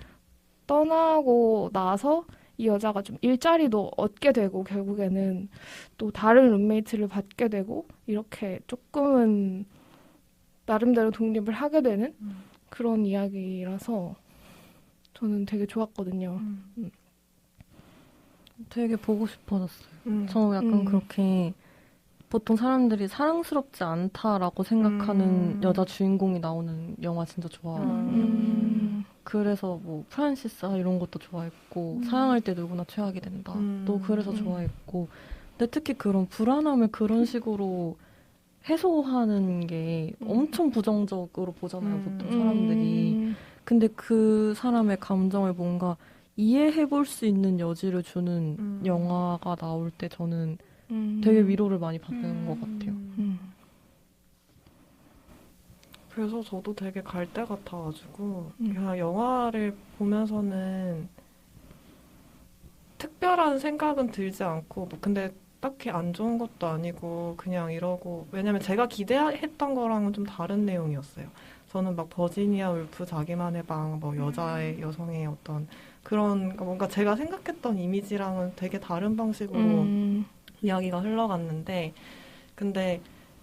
떠나고 나서 이 여자가 좀 일자리도 얻게 되고 결국에는 또 다른 룸메이트를 받게 되고 이렇게 조금은 나름대로 독립을 하게 되는 그런 이야기라서 저는 되게 좋았거든요. 되게 보고 싶어졌어요. 저 약간 그렇게 보통 사람들이 사랑스럽지 않다라고 생각하는 여자 주인공이 나오는 영화 진짜 좋아하거든요. 그래서 뭐 프란시스 이런 것도 좋아했고 사랑할 때 누구나 최악이 된다. 또 그래서 좋아했고 근데 특히 그런 불안함을 그런 식으로 해소하는 게 엄청 부정적으로 보잖아요. 보통 사람들이. 근데 그 사람의 감정을 뭔가 이해해볼 수 있는 여지를 주는 영화가 나올 때 저는 되게 위로를 많이 받는 것 같아요. 그래서 저도 되게 갈대 같아가지고 그냥 영화를 보면서는 특별한 생각은 들지 않고 뭐 근데 딱히 안 좋은 것도 아니고 그냥 이러고 왜냐면 제가 기대했던 거랑은 좀 다른 내용이었어요. 저는 막 버지니아 울프 자기만의 방 뭐 여성의 어떤 그런 뭔가 제가 생각했던 이미지랑은 되게 다른 방식으로 이야기가 흘러갔는데 근데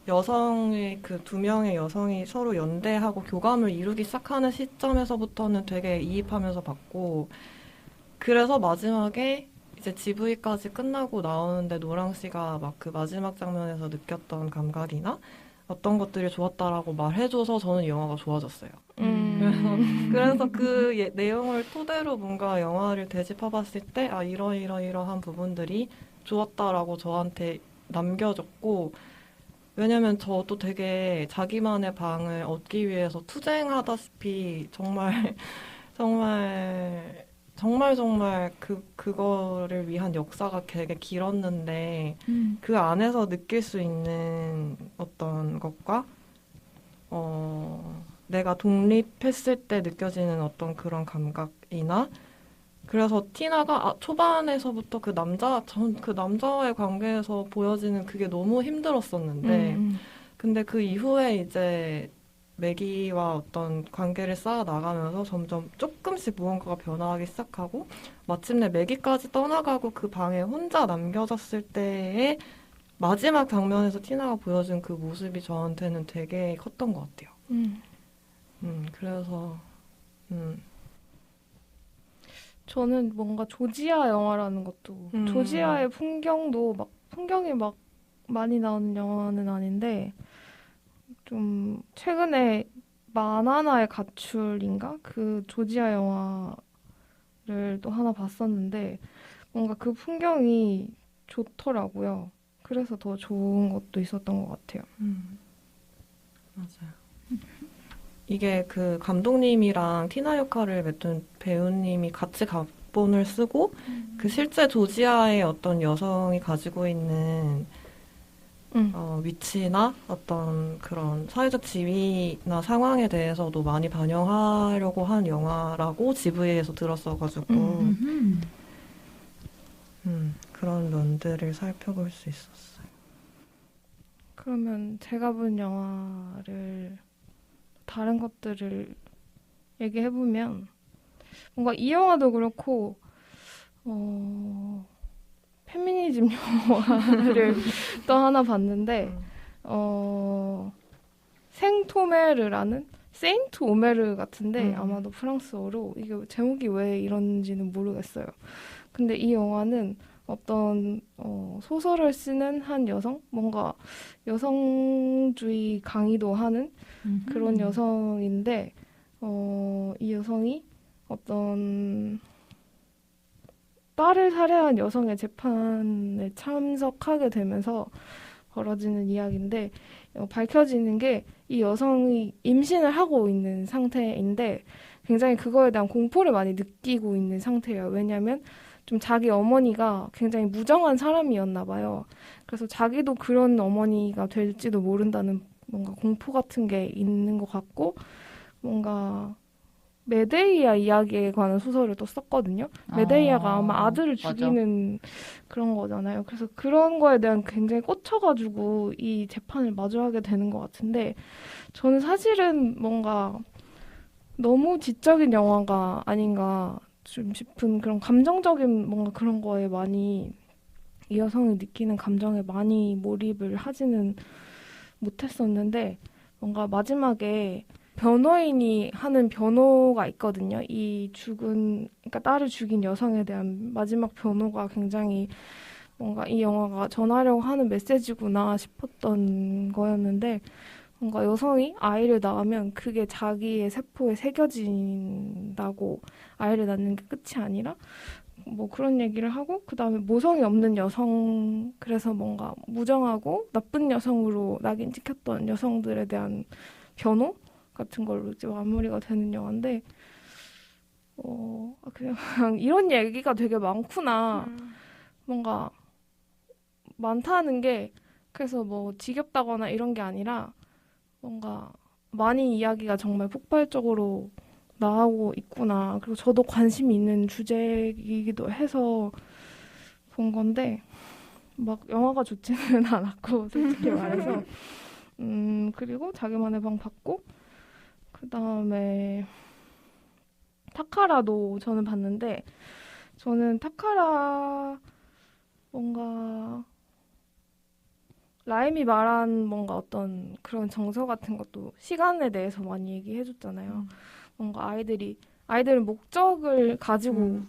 여성의 그 두 명의 여성이 서로 연대하고 교감을 이루기 시작하는 시점에서부터는 되게 이입하면서 봤고 그래서 마지막에 이제 GV까지 끝나고 나오는데 노랑 씨가 막 그 마지막 장면에서 느꼈던 감각이나 어떤 것들이 좋았다라고 말해줘서 저는 이 영화가 좋아졌어요. 그래서 그 내용을 토대로 뭔가 영화를 되짚어봤을 때 아 이러이러이러한 부분들이 좋았다라고 저한테 남겨졌고 왜냐면 저도 되게 자기만의 방을 얻기 위해서 투쟁하다시피 정말 그거를 위한 역사가 되게 길었는데 그 안에서 느낄 수 있는 어떤 것과 내가 독립했을 때 느껴지는 어떤 그런 감각이나 그래서 티나가 초반에서부터 그 남자와의 관계에서 보여지는 그게 너무 힘들었었는데 근데 그 이후에 이제 매기와 어떤 관계를 쌓아 나가면서 점점 조금씩 무언가가 변화하기 시작하고 마침내 매기까지 떠나가고 그 방에 혼자 남겨졌을 때의 마지막 장면에서 티나가 보여준 그 모습이 저한테는 되게 컸던 것 같아요. 그래서 저는 뭔가 조지아 영화라는 것도 조지아의 풍경이 막 많이 나오는 영화는 아닌데 좀 최근에 만화나의 가출인가? 그 조지아 영화를 또 하나 봤었는데 뭔가 그 풍경이 좋더라고요. 그래서 더 좋은 것도 있었던 것 같아요. 맞아요. 이게 그 감독님이랑 티나 역할을 맡은 배우님이 같이 각본을 쓰고 그 실제 조지아의 어떤 여성이 가지고 있는 위치나 어떤 그런 사회적 지위나 상황에 대해서도 많이 반영하려고 한 영화라고 GV에서 들었어가지고 그런 면들을 살펴볼 수 있었어요. 그러면 제가 본 영화를 다른 것들을 얘기해보면 뭔가 이 영화도 그렇고 페미니즘 영화를 또 하나 봤는데 생토메르라는 세인트 오메르 같은데 아마도 프랑스어로 이게 제목이 왜 이런지는 모르겠어요. 근데 이 영화는 어떤 소설을 쓰는 한 여성, 뭔가 여성주의 강의도 하는 그런 여성인데 이 여성이 어떤 딸을 살해한 여성의 재판에 참석하게 되면서 벌어지는 이야기인데 밝혀지는 게 이 여성이 임신을 하고 있는 상태인데 굉장히 그거에 대한 공포를 많이 느끼고 있는 상태예요. 왜냐하면 좀 자기 어머니가 굉장히 무정한 사람이었나 봐요. 그래서 자기도 그런 어머니가 될지도 모른다는 뭔가 공포 같은 게 있는 것 같고 뭔가 메데이아 이야기에 관한 소설을 또 썼거든요. 메데이아가 아마 아들을 죽이는 그런 거잖아요. 그래서 그런 거에 대한 굉장히 꽂혀가지고 이 재판을 마주하게 되는 것 같은데 저는 사실은 뭔가 너무 지적인 영화가 아닌가 좀 싶은 그런 감정적인 뭔가 그런 거에 많이 이 여성이 느끼는 감정에 많이 몰입을 하지는 못했었는데 뭔가 마지막에 변호인이 하는 변호가 있거든요. 그러니까 딸을 죽인 여성에 대한 마지막 변호가 굉장히 뭔가 이 영화가 전하려고 하는 메시지구나 싶었던 거였는데 뭔가 여성이 아이를 낳으면 그게 자기의 세포에 새겨진다고 아이를 낳는 게 끝이 아니라 뭐 그런 얘기를 하고 그다음에 모성이 없는 여성 그래서 뭔가 무정하고 나쁜 여성으로 낙인 찍혔던 여성들에 대한 변호 같은 걸로 이제 마무리가 되는 영화인데 그냥 이런 얘기가 되게 많구나 뭔가 많다는 게 그래서 뭐 지겹다거나 이런 게 아니라 뭔가 많이 이야기가 정말 폭발적으로 나오고 있구나. 그리고 저도 관심이 있는 주제이기도 해서 본 건데 막 영화가 좋지는 않았고 솔직히 말해서 그리고 자기만의 방 봤고 그 다음에 타카라도 저는 봤는데 저는 타카라 뭔가 라임이 말한 뭔가 어떤 그런 정서 같은 것도 시간에 대해서 많이 얘기해줬잖아요. 뭔가 아이들은 목적을 가지고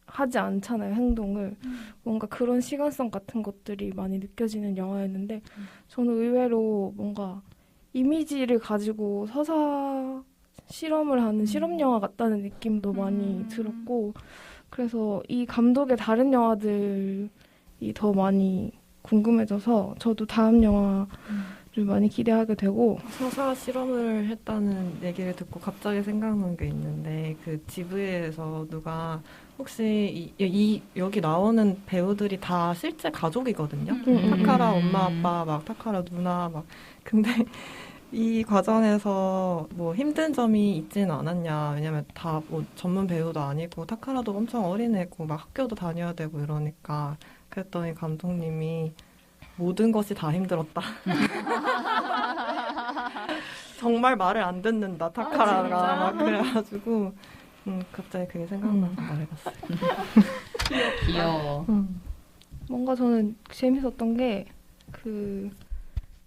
하지 않잖아요, 행동을. 뭔가 그런 시간성 같은 것들이 많이 느껴지는 영화였는데 저는 의외로 뭔가 이미지를 가지고 서사 실험을 하는 실험 영화 같다는 느낌도 많이 들었고 그래서 이 감독의 다른 영화들이 더 많이 궁금해져서 저도 다음 영화를 많이 기대하게 되고 서사 실험을 했다는 얘기를 듣고 갑자기 생각난 게 있는데 그 GV에서 누가 혹시 여기 나오는 배우들이 다 실제 가족이거든요. 타카라 엄마 아빠 막 타카라 누나 막 근데 이 과정에서 뭐 힘든 점이 있지는 않았냐. 왜냐면 다 뭐 전문 배우도 아니고 타카라도 엄청 어린애고 막 학교도 다녀야 되고 이러니까 그랬더니 감독님이 모든 것이 다 힘들었다. 정말 말을 안 듣는다 타카라가 막 그래가지고 갑자기 그게 생각나서 말해봤어요. 귀여워. 뭔가 저는 재밌었던 게 그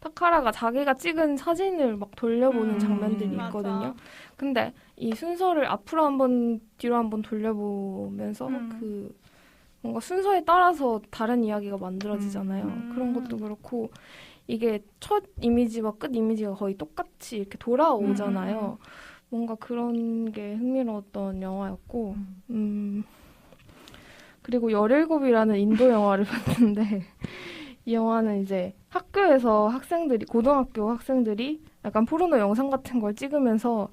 타카라가 자기가 찍은 사진을 막 돌려보는 장면들이 있거든요. 맞아. 근데 이 순서를 앞으로 한번 뒤로 한번 돌려보면서 그 뭔가 순서에 따라서 다른 이야기가 만들어지잖아요. 그런 것도 그렇고 이게 첫 이미지와 끝 이미지가 거의 똑같이 이렇게 돌아오잖아요. 뭔가 그런 게 흥미로웠던 영화였고, 그리고 17이라는 인도 영화를 봤는데, 이 영화는 이제 학교에서 학생들이, 고등학교 학생들이 약간 포르노 영상 같은 걸 찍으면서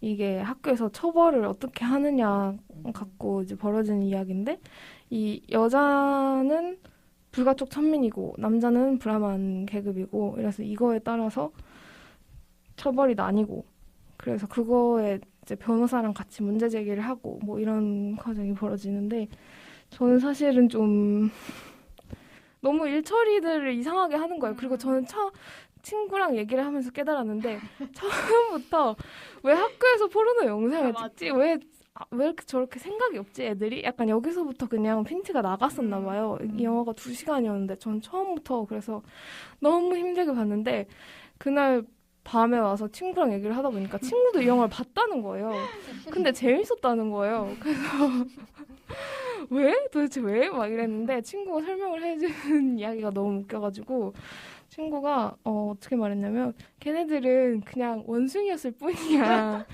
이게 학교에서 처벌을 어떻게 하느냐 갖고 이제 벌어지는 이야기인데, 이 여자는 불가촉 천민이고 남자는 브라만 계급이고 이래서 이거에 따라서 처벌이 나뉘고 그래서 그거에 이제 변호사랑 같이 문제 제기를 하고 뭐 이런 과정이 벌어지는데 저는 사실은 좀 너무 일처리들을 이상하게 하는 거예요. 그리고 저는 친구랑 얘기를 하면서 깨달았는데 처음부터 왜 학교에서 포르노 영상을 찍지? 왜 이렇게 저렇게 생각이 없지 애들이? 약간 여기서부터 그냥 핀트가 나갔었나 봐요. 이 영화가 2시간이었는데 전 처음부터 그래서 너무 힘들게 봤는데 그날 밤에 와서 친구랑 얘기를 하다 보니까 친구도 이 영화를 봤다는 거예요. 근데 재밌었다는 거예요. 그래서 왜? 도대체 왜? 막 이랬는데 친구가 설명을 해주는 이야기가 너무 웃겨가지고 친구가 어떻게 말했냐면 걔네들은 그냥 원숭이였을 뿐이야.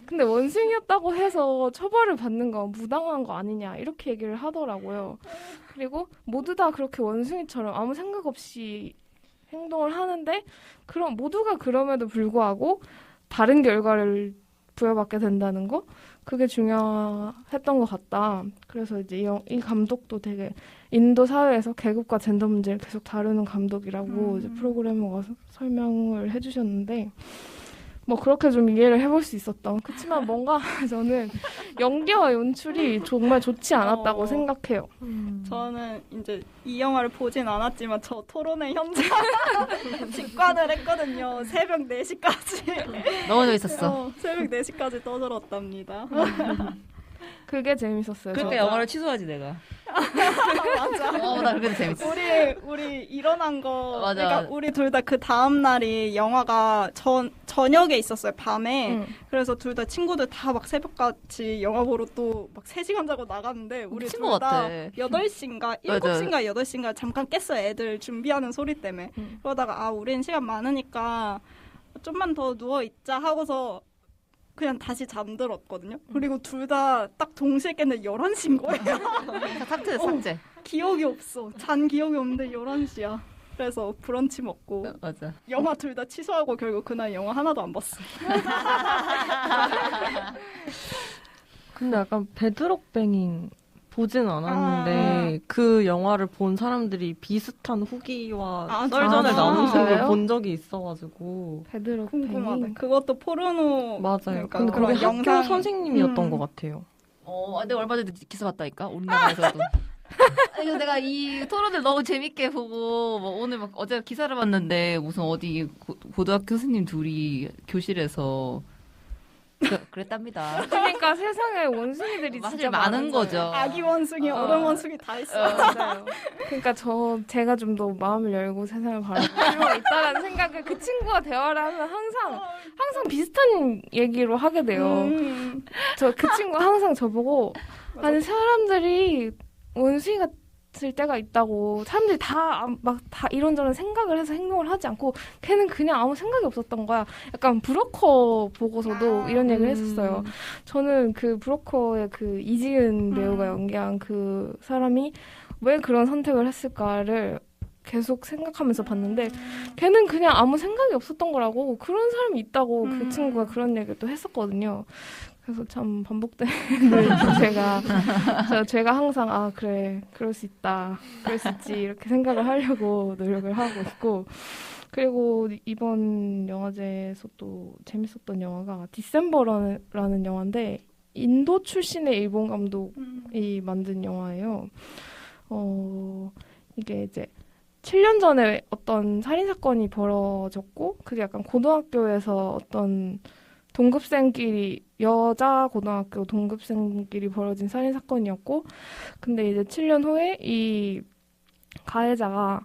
근데 원숭이였다고 해서 처벌을 받는 건 무당한 거 아니냐 이렇게 얘기를 하더라고요. 그리고 모두 다 그렇게 원숭이처럼 아무 생각 없이 행동을 하는데 그럼 모두가 그럼에도 불구하고 다른 결과를 부여받게 된다는 거 그게 중요했던 것 같다. 그래서 이제 이 감독도 되게 인도 사회에서 계급과 젠더 문제를 계속 다루는 감독이라고 이제 프로그램에 와서 설명을 해주셨는데 뭐 그렇게 좀 이해를 해볼 수 있었던. 그렇지만 뭔가 저는 연기와 연출이 정말 좋지 않았다고 생각해요. 저는 이제 이 영화를 보진 않았지만 저 토론회 현장 직관을 했거든요. 새벽 4시까지. 너무 재밌었어. 새벽 4시까지 떠들었답니다. 그게 재밌었어요. 그러니까 영화를 취소하지 내가. 맞아. 나 그게 재밌어. 우리 일어난 거. 맞아. 그러니까 우리 둘 다 그 다음 날이 영화가 저녁에 있었어요. 밤에. 그래서 둘 다 친구들 다 막 새벽같이 영화 보러 또 막 3시간 자고 나갔는데 우리 미친 둘 것 다 같아. 8시인가 7시인가 8시인가 잠깐 깼어요. 애들 준비하는 소리 때문에. 그러다가 우린 시간 많으니까 좀만 더 누워 있자 하고서 그냥 다시 잠들었거든요. 그리고 둘 다 딱 동시에 깼는데 11시인 거예요. 삭제. 기억이 없어. 잔 기억이 없는데 11시야. 그래서 브런치 먹고 맞아. 영화 둘 다 취소하고 결국 그날 영화 하나도 안 봤어. 근데 약간 베드록뱅잉 보진 않았는데 그 영화를 본 사람들이 비슷한 후기와 썰전을 나누는 걸 본 적이 있어가지고 베드록뱅잉. 그것도 포르노 맞아요. 그러니까 근데 그게 그런 학교 선생님이었던 것 같아요. 내가 얼마 전에 기사 봤다니까 우리나라에서도. 이거 내가 이 토론을 너무 재밌게 보고 뭐 오늘 막 어제 기사를 봤는데 무슨 어디 고등학교 교수님 둘이 교실에서 그랬답니다. 그러니까 세상에 원숭이들이 사실 진짜 많은 거죠. 아기 원숭이, 어른 원숭이 다 있어. 맞아요. 그러니까 제가 좀 더 마음을 열고 세상을 바라볼 필요가 있다라는 생각을 그 친구와 대화를 하면 항상 비슷한 얘기로 하게 돼요. 그 친구가 항상 저보고 아니 사람들이 원숭이 같을 때가 있다고 사람들이 다 이런저런 생각을 해서 행동을 하지 않고 걔는 그냥 아무 생각이 없었던 거야. 약간 브로커 보고서도 이런 얘기를 했었어요. 저는 그 브로커의 그 이지은 배우가 연기한 그 사람이 왜 그런 선택을 했을까를 계속 생각하면서 봤는데 걔는 그냥 아무 생각이 없었던 거라고 그런 사람이 있다고 그 친구가 그런 얘기를 또 했었거든요. 그래서 참 반복되는 제가 항상 그래 그럴 수 있다 그럴 수 있지 이렇게 생각을 하려고 노력을 하고 있고 그리고 이번 영화제에서 또 재밌었던 영화가 디셈버라는 영화인데 인도 출신의 일본 감독이 만든 영화예요. 이게 이제 7년 전에 어떤 살인 사건이 벌어졌고 그게 약간 고등학교에서 어떤 여자 고등학교 동급생끼리 벌어진 살인 사건이었고, 근데 이제 7년 후에 이 가해자가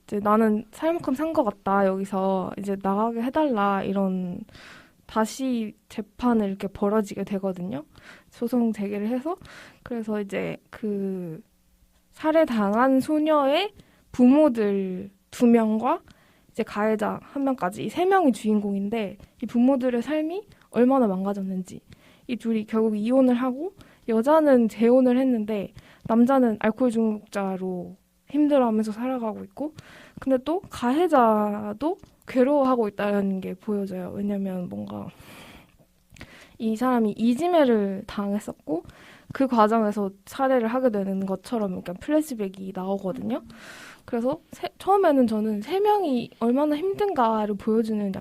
이제 나는 살만큼 산 것 같다, 여기서 이제 나가게 해달라, 이런 다시 재판을 이렇게 벌어지게 되거든요. 소송 제기를 해서. 그래서 이제 그 살해당한 소녀의 부모들 2명과 이제 가해자 한 명까지 이 세 명이 주인공인데 이 부모들의 삶이 얼마나 망가졌는지 이 둘이 결국 이혼을 하고 여자는 재혼을 했는데 남자는 알코올 중독자로 힘들어하면서 살아가고 있고 근데 또 가해자도 괴로워하고 있다는 게 보여져요. 왜냐면 뭔가 이 사람이 이지매를 당했었고 그 과정에서 살해를 하게 되는 것처럼 약간 플래시백이 나오거든요. 그래서 처음에는 저는 세 명이 얼마나 힘든가를 보여주는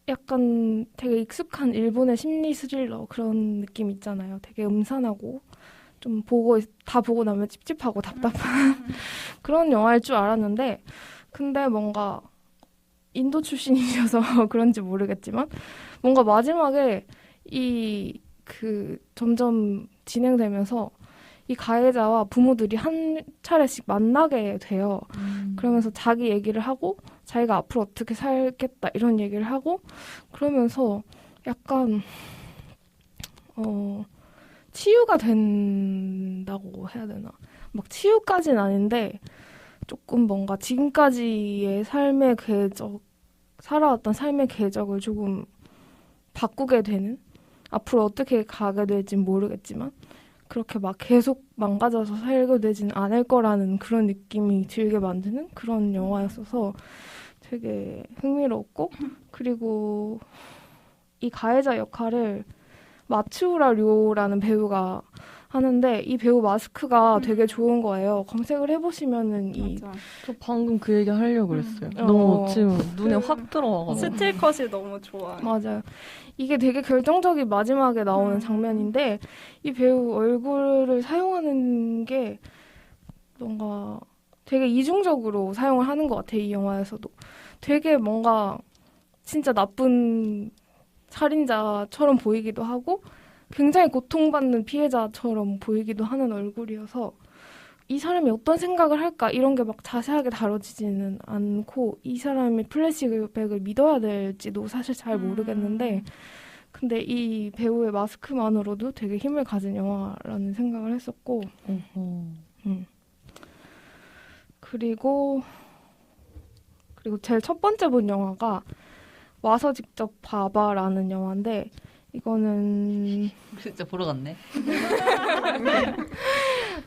약간 되게 익숙한 일본의 심리 스릴러 그런 느낌 있잖아요. 되게 음산하고 좀 다 보고 나면 찝찝하고 답답한 그런 영화일 줄 알았는데 근데 뭔가 인도 출신이셔서 그런지 모르겠지만 뭔가 마지막에 점점 진행되면서 이 가해자와 부모들이 한 차례씩 만나게 돼요. 그러면서 자기 얘기를 하고 자기가 앞으로 어떻게 살겠다 이런 얘기를 하고 그러면서 약간 치유가 된다고 해야 되나? 막 치유까지는 아닌데 조금 뭔가 지금까지의 삶의 살아왔던 삶의 궤적을 조금 바꾸게 되는 앞으로 어떻게 가게 될진 모르겠지만 그렇게 막 계속 망가져서 살게 되진 않을 거라는 그런 느낌이 들게 만드는 그런 영화였어서 되게 흥미로웠고 그리고 이 가해자 역할을 마츠우라 료라는 배우가 하는데 이 배우 마스크가 되게 좋은 거예요. 검색을 해보시면은 저 방금 그 얘기 하려고 그랬어요. 너무 지금 눈에 확 들어와가지고. 스틸컷이 너무 좋아요. 맞아요. 이게 되게 결정적인 마지막에 나오는 장면인데 이 배우 얼굴을 사용하는 게 뭔가 되게 이중적으로 사용을 하는 것 같아요. 이 영화에서도. 되게 뭔가 진짜 나쁜 살인자처럼 보이기도 하고 굉장히 고통받는 피해자처럼 보이기도 하는 얼굴이어서 이 사람이 어떤 생각을 할까 이런 게 막 자세하게 다뤄지지는 않고 이 사람이 플래시백을 믿어야 될지도 사실 잘 모르겠는데 근데 이 배우의 마스크만으로도 되게 힘을 가진 영화라는 생각을 했었고 그리고 제일 첫 번째 본 영화가 와서 직접 봐봐라는 영화인데 이거는 진짜 보러 갔네.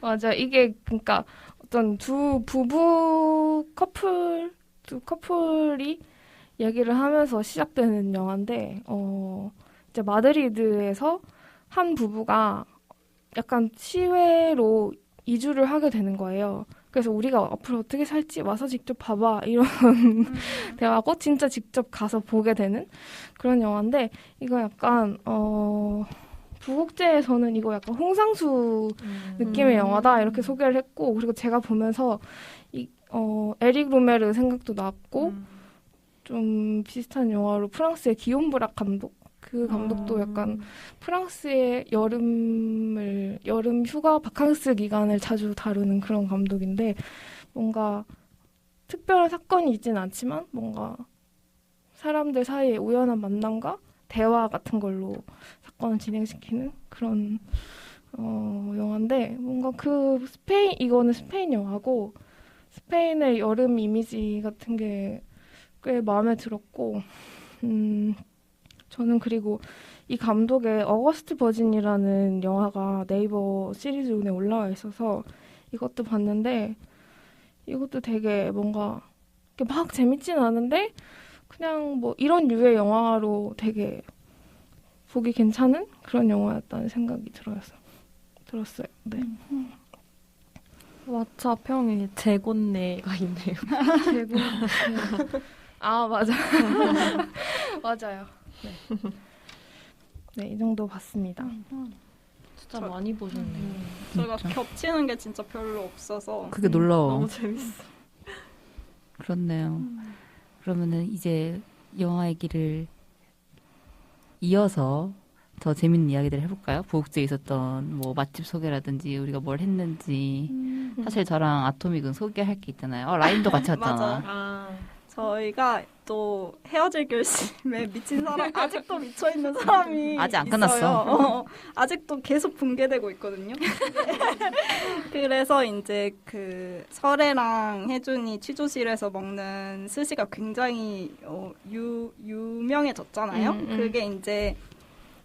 맞아. 이게 그러니까 어떤 두 커플이 얘기를 하면서 시작되는 영화인데 이제 마드리드에서 한 부부가 약간 시외로 이주를 하게 되는 거예요. 그래서 우리가 앞으로 어떻게 살지 와서 직접 봐봐 이런 대화고 진짜 직접 가서 보게 되는 그런 영화인데 이거 약간 부국제에서는 이거 약간 홍상수 느낌의 영화다 이렇게 소개를 했고 그리고 제가 보면서 에릭 루메르 생각도 났고 좀 비슷한 영화로 프랑스의 기욤 브락 감독 그 감독도 약간 프랑스의 여름 휴가 바캉스 기간을 자주 다루는 그런 감독인데 뭔가 특별한 사건이 있진 않지만 뭔가 사람들 사이의 우연한 만남과 대화 같은 걸로 사건을 진행시키는 그런 영화인데 뭔가 이거는 스페인 영화고 스페인의 여름 이미지 같은 게 꽤 마음에 들었고 저는 그리고 이 감독의 어거스트 버진이라는 영화가 네이버 시리즈론에 올라와 있어서 이것도 봤는데 이것도 되게 뭔가 막 재밌진 않은데 그냥 뭐 이런 류의 영화로 되게 보기 괜찮은 그런 영화였다는 생각이 들었어요. 네. 왓챠 평에 재곤네가 있네요. 재곤네. 아 맞아. 맞아요. 네, 이 정도 봤습니다. 진짜 많이 보셨네요. 저희가 겹치는 게 진짜 별로 없어서 그게 놀라워. 너무 재밌어. 그렇네요. 그러면은 이제 영화 얘기를 이어서 더 재밌는 이야기들을 해볼까요? 부국제에 있었던 뭐 맛집 소개라든지 우리가 뭘 했는지. 사실 저랑 아토믹은 소개할 게 있잖아요. 라임도 같이 갔잖아. 저희가 또 헤어질 결심에 미친 사람 아직도 미쳐있는 사람이 아직 안 있어요. 끝났어. 아직도 계속 붕괴되고 있거든요. 그 그래서 이제 그 설애랑 혜준이 취조실에서 먹는 스시가 굉장히 유명해졌잖아요. 그게 이제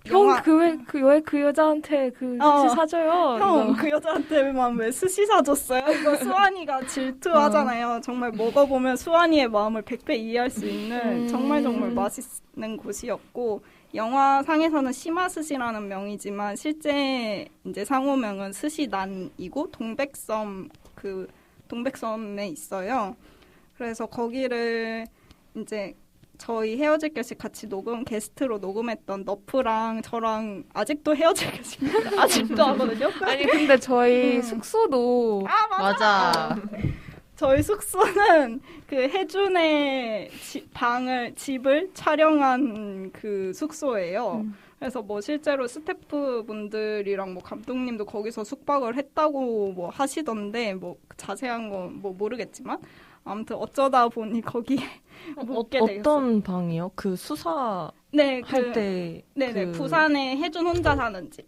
형, 왜 그 여자한테 그 스시 사줘요? 형, 이거. 그 여자한테만 왜 스시 사줬어요? 이거 수환이가 질투하잖아요. 정말 먹어보면 수환이의 마음을 100배 이해할 수 있는 정말 맛있는 곳이었고, 영화상에서는 시마스시라는 명이지만 실제 이제 상호명은 스시난이고 동백섬에 있어요. 그래서 거기를 이제 저희 헤어질 결식 같이 게스트로 녹음했던 너프랑 저랑 아직도 헤어질 결식입니다. 아직도 하거든요. 아니 근데 저희 숙소도 맞아. 저희 숙소는 그 혜준의 집을 촬영한 그 숙소예요. 그래서 뭐 실제로 스태프분들이랑 뭐 감독님도 거기서 숙박을 했다고 뭐 하시던데 뭐 자세한 건 뭐 모르겠지만 아무튼 어쩌다 보니 거기에 묵게 되었어요. 어떤 방이요? 그 수사 네, 할 때 네네 부산에 혜준 혼자 사는 집.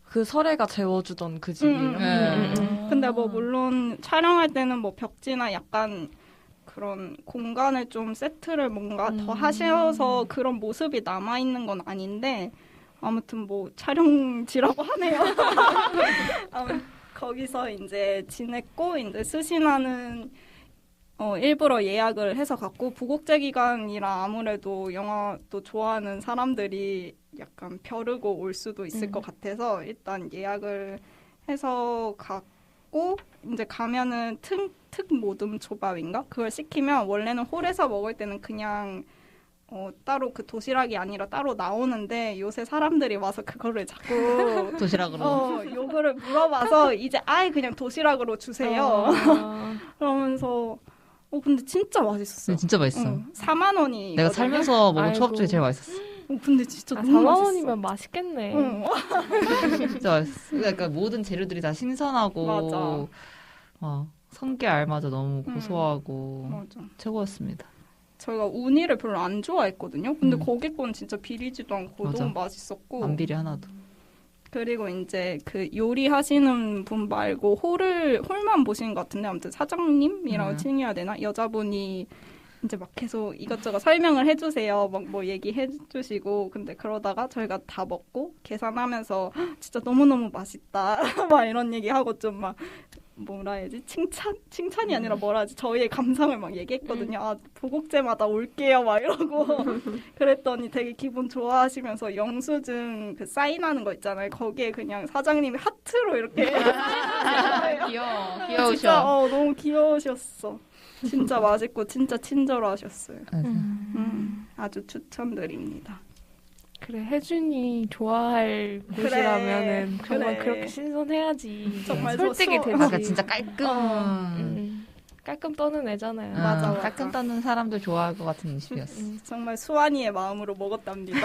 그 설애가 재워주던 그 집이에요. 근데 뭐 물론 촬영할 때는 뭐 벽지나 약간 그런 공간을 좀 세트를 뭔가 더 하셔서 그런 모습이 남아 있는 건 아닌데 아무튼 뭐 촬영지라고 하네요. 거기서 이제 지냈고 이제 스시나는 일부러 예약을 해서 갔고 부국제 기간이라 아무래도 영화도 좋아하는 사람들이 약간 벼르고 올 수도 있을 것 같아서 일단 예약을 해서 갔고 이제 가면은 특 모듬 초밥인가 그걸 시키면 원래는 홀에서 먹을 때는 그냥 따로 그 도시락이 아니라 따로 나오는데 요새 사람들이 와서 그거를 자꾸 도시락으로 요거를 물어봐서 이제 아예 그냥 도시락으로 주세요. 그러면서 근데 진짜 맛있었어요. 진짜 맛있어. 4만 원이 내가 살면서 먹은 아이고. 초밥 중에 제일 맛있었어. 근데 진짜 너무 4만 맛있어. 원이면 맛있겠네. 진짜 맛있어. 그러니까 모든 재료들이 다 신선하고 맞아. 성게 알마저 너무 고소하고 맞아. 최고였습니다. 저희가 우니를 별로 안 좋아했거든요. 근데 거기 건 진짜 비리지도 않고 맞아. 너무 맛있었고. 안 비리 하나도. 그리고 이제 그 요리하시는 분 말고 홀만 보시는 것 같은데 아무튼 사장님이라고 칭해야 되나? 여자분이 이제 막 계속 이것저것 설명을 해주세요. 막 뭐 얘기해주시고 근데 그러다가 저희가 다 먹고 계산하면서 진짜 너무너무 맛있다. 막 이런 얘기하고 좀 막 뭐라 해야지? 칭찬이 아니라 뭐라 하지? 저희의 감상을 막 얘기했거든요. 아, 부국제마다 올게요. 막 이러고. 그랬더니 되게 기분 좋아하시면서 영수증 그 사인하는 거 있잖아요. 거기에 그냥 사장님이 하트로 이렇게. 귀여우셔. 진짜 너무 귀여우셨어. 진짜 맛있고 진짜 친절하셨어요. 아주 추천드립니다. 그래 혜준이 좋아할 곳이라면은 정말 그렇게 신선해야지. 정말 설득이 되지. 그러니까 진짜 깔끔. 깔끔 떠는 애잖아요. 맞아. 깔끔 떠는 사람들 좋아할 것 같은 음식이었어. 정말 수환이의 마음으로 먹었답니다.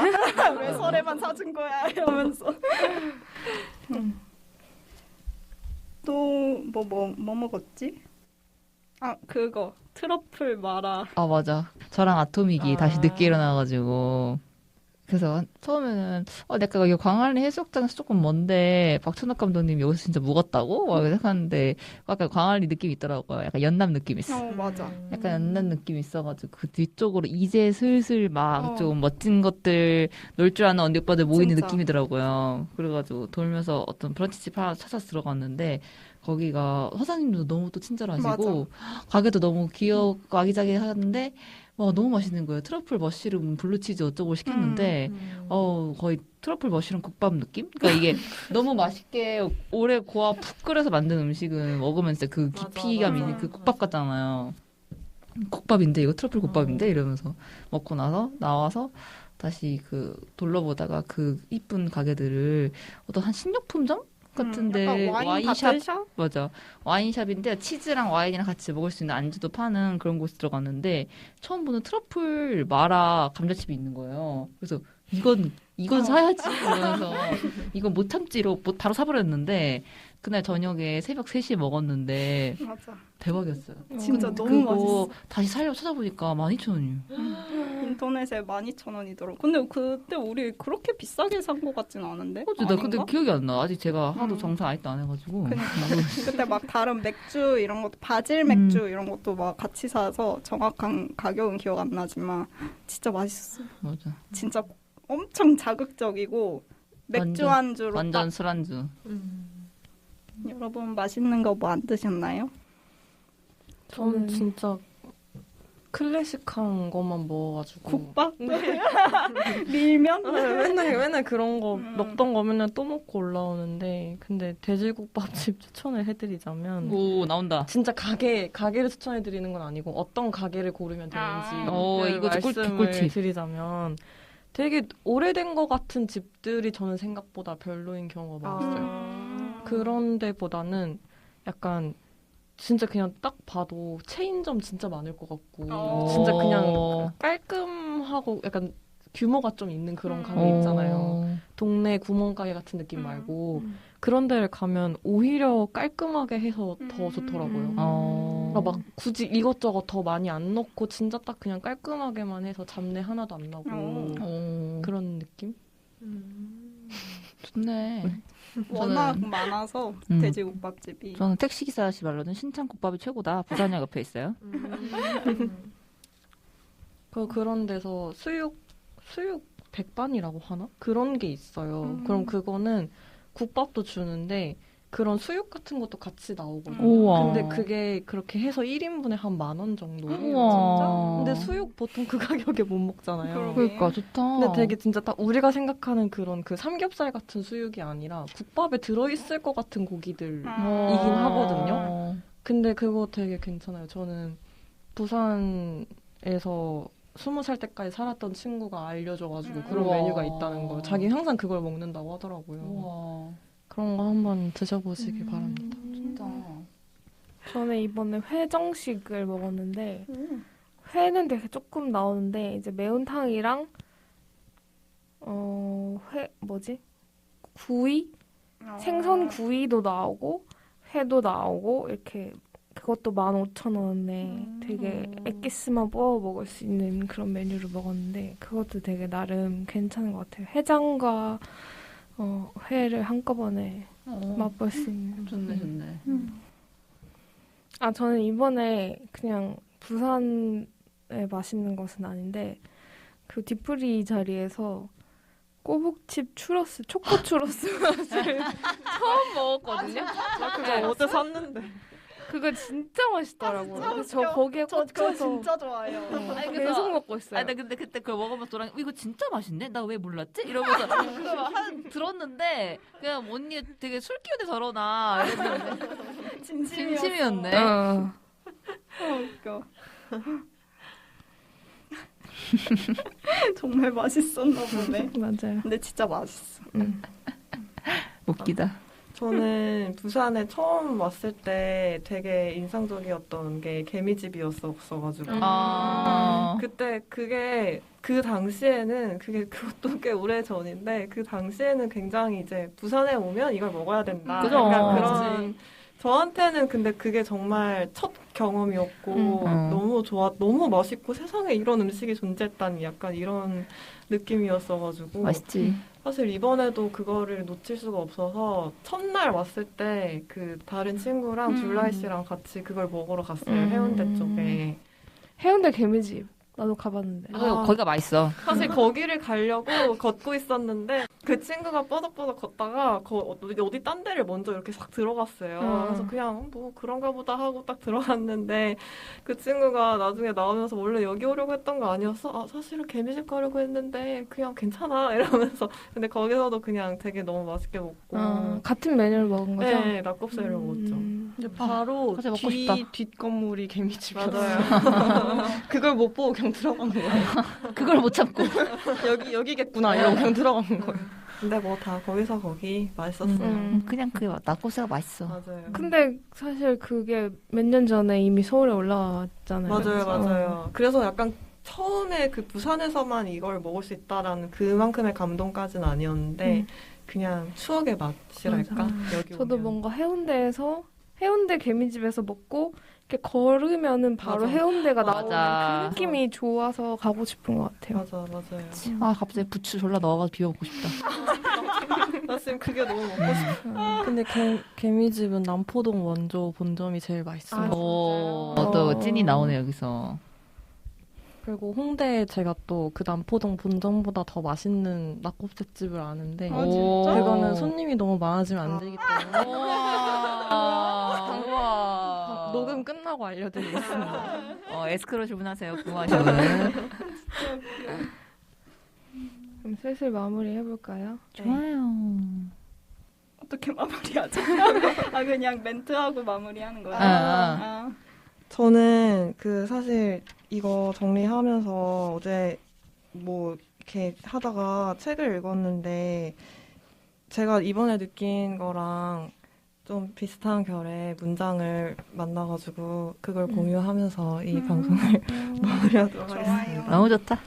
왜 설에만 사준 거야 이러면서. 또 뭐 먹었지? 아 그거 트러플 마라. 아 맞아. 저랑 아토믹이 다시 늦게 일어나가지고 그래서 처음에는 내가 여기 광안리 해수욕장에서 조금 먼데 박찬욱 감독님이 여기서 진짜 묵었다고 막 생각하는데 약간 광안리 느낌이 있더라고요. 약간 연남 느낌 있어. 맞아. 약간 연남 느낌 있어가지고 그 뒤쪽으로 이제 슬슬 막 좀 멋진 것들 놀 줄 아는 언니 오빠들 모이는 진짜. 느낌이더라고요. 그래가지고 돌면서 어떤 브런치집 하나 찾아서 들어갔는데 거기가 사장님도 너무 또 친절하시고 가게도 너무 귀엽고 아기자기하는데 너무 맛있는 거예요. 트러플 머쉬룸 블루치즈 어쩌고 시켰는데 거의 트러플 머쉬룸 국밥 느낌? 그러니까 이게 너무 맛있게 오래 고아 푹 끓여서 만든 음식은 먹으면 진짜 그 깊이감 있는 그 국밥 같잖아요. 국밥인데 이거 트러플 국밥인데 이러면서 먹고 나와서 다시 그 둘러보다가 그 이쁜 가게들을 어떤 한 식료품점 같은데 와인샵 맞아 와인샵인데 치즈랑 와인이랑 같이 먹을 수 있는 안주도 파는 그런 곳에 들어갔는데 처음 보는 트러플 마라 감자칩이 있는 거예요. 그래서 이건 사야지 이러면서 이건 못 참지로 바로 사버렸는데 그날 저녁에 새벽 3시에 먹었는데 맞아. 대박이었어요. 진짜 음. 너무 그거 맛있어. 다시 살려 찾아보니까 12,000원이에요. 인터넷에 12,000원이더라고. 근데 그때 우리 그렇게 비싸게 산 것 같진 않은데? 그치, 나 근데 아닌가? 기억이 안 나. 아직 제가 하도 음. 정산 아직도 안 해가지고. 그때 막 다른 맥주 이런 것도 바질 맥주 이런 것도 막 같이 사서 정확한 가격은 기억 안 나지만 진짜 맛있었어. 맞아. 진짜 엄청 자극적이고 맥주 완전- 안주로 완전 딱. 술안주. 여러분 맛있는 거 뭐 안 드셨나요? 저는 진짜 클래식한 것만 먹어가지고 국밥? 밀면? 맨날 그런 거 음. 먹던 거 맨날 또 먹고 올라오는데 근데 돼지국밥집 추천을 해드리자면 오, 나온다. 진짜 가게를 추천해드리는 건 아니고 어떤 가게를 고르면 되는지 이거 말씀을 꿀팁. 드리자면 되게 오래된 것 같은 집들이 저는 생각보다 별로인 경우가 많았어요. 그런 데보다는 약간 진짜 그냥 딱 봐도 체인점 진짜 많을 것 같고 진짜 그냥 깔끔하고 약간 규모가 좀 있는 그런 가게 있잖아요. 동네 구멍가게 같은 느낌 말고 그런 데를 가면 오히려 깔끔하게 해서 더 좋더라고요. 어. 막 굳이 이것저것 더 많이 안 넣고 진짜 딱 그냥 깔끔하게만 해서 잡내 하나도 안 나고 어. 그런 느낌? 좋네. 워낙 많아서 돼지국밥집이. 저는 택시기사 하시 말로는 신창국밥이 최고다. 부산역 옆에 있어요. 그런 데서 수육 백반이라고 하나? 그런 게 있어요. 그럼 그거는 국밥도 주는데 그런 수육 같은 것도 같이 나오거든요. 우와. 근데 그게 그렇게 해서 1인분에 한 10,000원 정도. 우와. 근데 수육 보통 그 가격에 못 먹잖아요. 그러게. 그러니까 좋다. 근데 되게 진짜 딱 우리가 생각하는 그런 그 삼겹살 같은 수육이 아니라 국밥에 들어있을 것 같은 고기들. 이긴 하거든요. 근데 그거 되게 괜찮아요. 저는 부산에서 20살 때까지 살았던 친구가 알려줘가지고 그런 우와. 메뉴가 있다는 걸. 자기 항상 그걸 먹는다고 하더라고요. 우와. 그런 거 한번 드셔보시길 바랍니다. 진짜. 저는 이번에 회정식을 먹었는데 회는 되게 조금 나오는데 이제 매운탕이랑 구이? 생선 구이도 나오고 회도 나오고 이렇게 그것도 15,000원에 되게 엑기스만 뽑아 먹을 수 있는 그런 메뉴를 먹었는데 그것도 되게 나름 괜찮은 것 같아요. 해장과 회를 한꺼번에 맛볼 수 있는. 좋네, 좋네. 아, 저는 이번에 그냥 부산에 맛있는 것은 아닌데 그 디프리 자리에서 꼬북칩 추러스, 초코 추러스 맛을 처음 먹었거든요. 그거 어제 샀는데. 그거 진짜 맛있더라고요. 그래서 저 거기에 저 그거 꽂혀서 진짜 좋아해요. 계속 먹고 있어요. 아니, 나 근데 그때 그걸 먹으면서 너랑 이거 진짜 맛있네? 나 왜 몰랐지? 이러면서 그걸 막 들었는데 그냥 언니 되게 술 기운에 저러나 이랬는데 진심이었네. 웃겨. 정말 맛있었나 보네. 맞아요. 근데 진짜 맛있어. 웃기다. 저는 부산에 처음 왔을 때 되게 인상적이었던 게 개미집이었어가지고 그때 그게 그 당시에는 그것도 꽤 오래 전인데 그 당시에는 굉장히 이제 부산에 오면 이걸 먹어야 된다. 그죠. 약간 그런 저한테는 근데 그게 정말 첫 경험이었고 너무 맛있고 세상에 이런 음식이 존재했다니 약간 이런 느낌이었어가지고 맛있지. 사실 이번에도 그거를 놓칠 수가 없어서 첫날 왔을 때 그 다른 친구랑 줄라이 씨랑 같이 그걸 먹으러 갔어요. 해운대 쪽에. 해운대 개미집 나도 가봤는데. 거기가 맛있어. 사실 거기를 가려고 걷고 있었는데 그 친구가 뻐덕뻐덕 걷다가 어디 딴 데를 먼저 이렇게 싹 들어갔어요. 그래서 그냥 뭐 그런가 보다 하고 딱 들어갔는데 그 친구가 나중에 나오면서 원래 여기 오려고 했던 거 아니었어? 아 사실은 개미집 가려고 했는데 그냥 괜찮아 이러면서 근데 거기서도 그냥 되게 너무 맛있게 먹고 같은 메뉴를 먹은 거죠? 네 낙곱새를 먹었죠. 근데 바로 갑자기 먹고 싶다. 뒷 건물이 개미집이었어요. 맞아요. 그걸 못 보고 그냥 들어간 거예요. 그걸 못 참고. 여기겠구나 이러고 그냥 들어간 거예요. 근데 뭐 다 거기서 거기 맛있었어요. 그냥 그 낙곱새가 맛있어. 맞아요. 근데 사실 그게 몇 년 전에 이미 서울에 올라왔잖아요. 맞아요, 그래서. 맞아요. 그래서 약간 처음에 그 부산에서만 이걸 먹을 수 있다라는 그만큼의 감동까지는 아니었는데 그냥 추억의 맛이랄까? 맞아. 여기 저도 오면. 뭔가 해운대 개미집에서 먹고 이렇게 걸으면은 바로 맞아. 해운대가 맞아. 나오는 그 느낌이 좋아서 가고 싶은 것 같아요. 맞아요. 아 갑자기 부추 졸라 넣어가지고 비벼 먹고 싶다. 나 지금 그게 너무 먹고 싶어. 근데 개미집은 남포동 원조 본점이 제일 맛있어요. 아, 또 찐이 나오네 여기서. 그리고 홍대에 제가 또 그 남포동 본점보다 더 맛있는 낙곱새집을 아는데 아, 진짜? 그거는 손님이 너무 많아지면 안 되기 때문에 우와. 녹음 끝나고 알려드리겠습니다. 에스크로 주문하세요. 궁금하시면. 그럼 슬슬 마무리 해볼까요? 좋아요. 어떻게 마무리하죠? 아 그냥 멘트하고 마무리하는 거예요? 아. 저는 그 사실 이거 정리하면서 어제 뭐 이렇게 하다가 책을 읽었는데 제가 이번에 느낀 거랑 좀 비슷한 결의 문장을 만나가지고 그걸 공유하면서 이 방송을 마무리하도록 하겠습니다. 너무 좋다.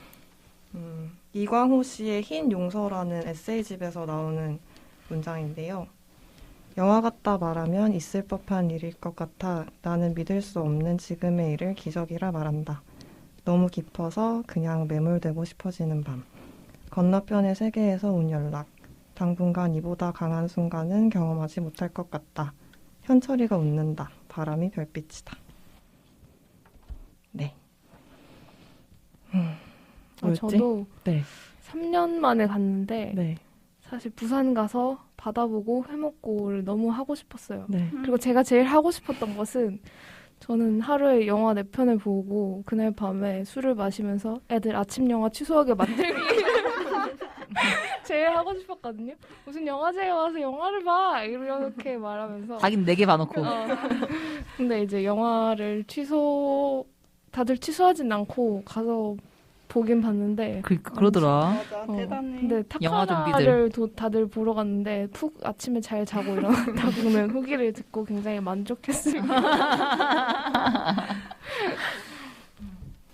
이광호 씨의 흰 용서라는 에세이집에서 나오는 문장인데요. 영화 같다 말하면 있을 법한 일일 것 같아 나는 믿을 수 없는 지금의 일을 기적이라 말한다. 너무 깊어서 그냥 매몰되고 싶어지는 밤. 건너편의 세계에서 온 연락. 당분간 이보다 강한 순간은 경험하지 못할 것 같다. 현철이가 웃는다. 바람이 별빛이다. 네. 뭐였지? 저도 네. 3년 만에 갔는데 네. 사실 부산 가서 바다 보고 회 먹고를 너무 하고 싶었어요. 네. 그리고 제가 제일 하고 싶었던 것은 저는 하루에 영화 4편을 보고 그날 밤에 술을 마시면서 애들 아침 영화 취소하게 만들기 제일 하고 싶었거든요. 무슨 영화제에 와서 영화를 봐 이렇게 말하면서 자긴 4개 봐놓고. 근데 이제 영화를 다들 취소하진 않고 가서 보긴 봤는데 그러더라. 맞아, 대단해. 근데 영화 타카라를 다들 보러 갔는데 푹 아침에 잘 자고 일어났다 보면 후기를 듣고 굉장히 만족했습니다.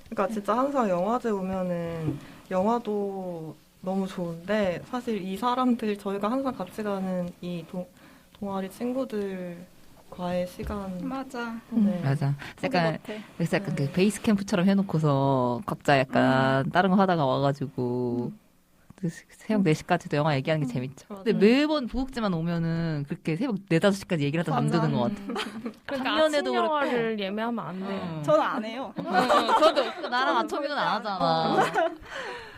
그러니까 진짜 항상 영화제 오면은 영화도 너무 좋은데 사실 이 사람들 저희가 항상 같이 가는 이 동아리 친구들과의 시간 맞아. 네. 맞아. 약간 같아. 그래서 약간 그 베이스 캠프처럼 해놓고서 각자 약간 다른 거 하다가 와가지고 새벽 4시까지도 영화 얘기하는 게 재밌죠. 근데 매번 부국제만 오면은 그렇게 새벽 4, 5시까지 얘기를 하다 잠드는 것 같아. 그러니까 작년에도 아침 영화를 예매하면 안 돼. 저는 안 해요. 저도 나랑 아tom이건 안 하잖아.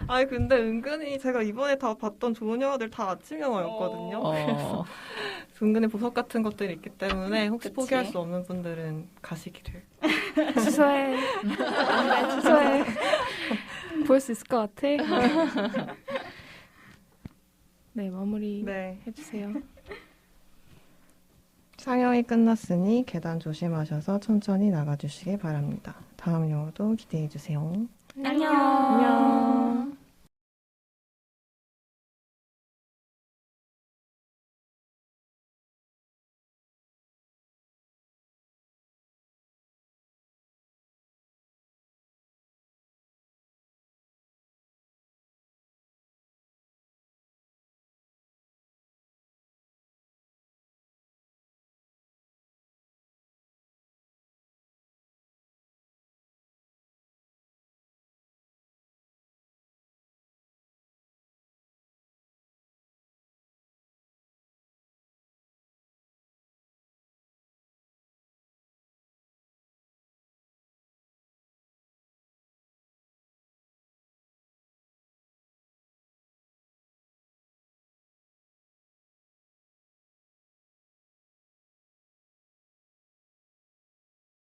아니 근데 은근히 제가 이번에 다 봤던 좋은 영화들 다 아침 영화였거든요. 은근히 보석 같은 것들이 있기 때문에 혹시 그치. 포기할 수 없는 분들은 가시기를. 취소해. 안 돼, 취소해. 볼 수 있을 것 같아. 네, 마무리 네. 해주세요. 상영이 끝났으니 계단 조심하셔서 천천히 나가주시기 바랍니다. 다음 영화도 기대해주세요. 안녕. 안녕.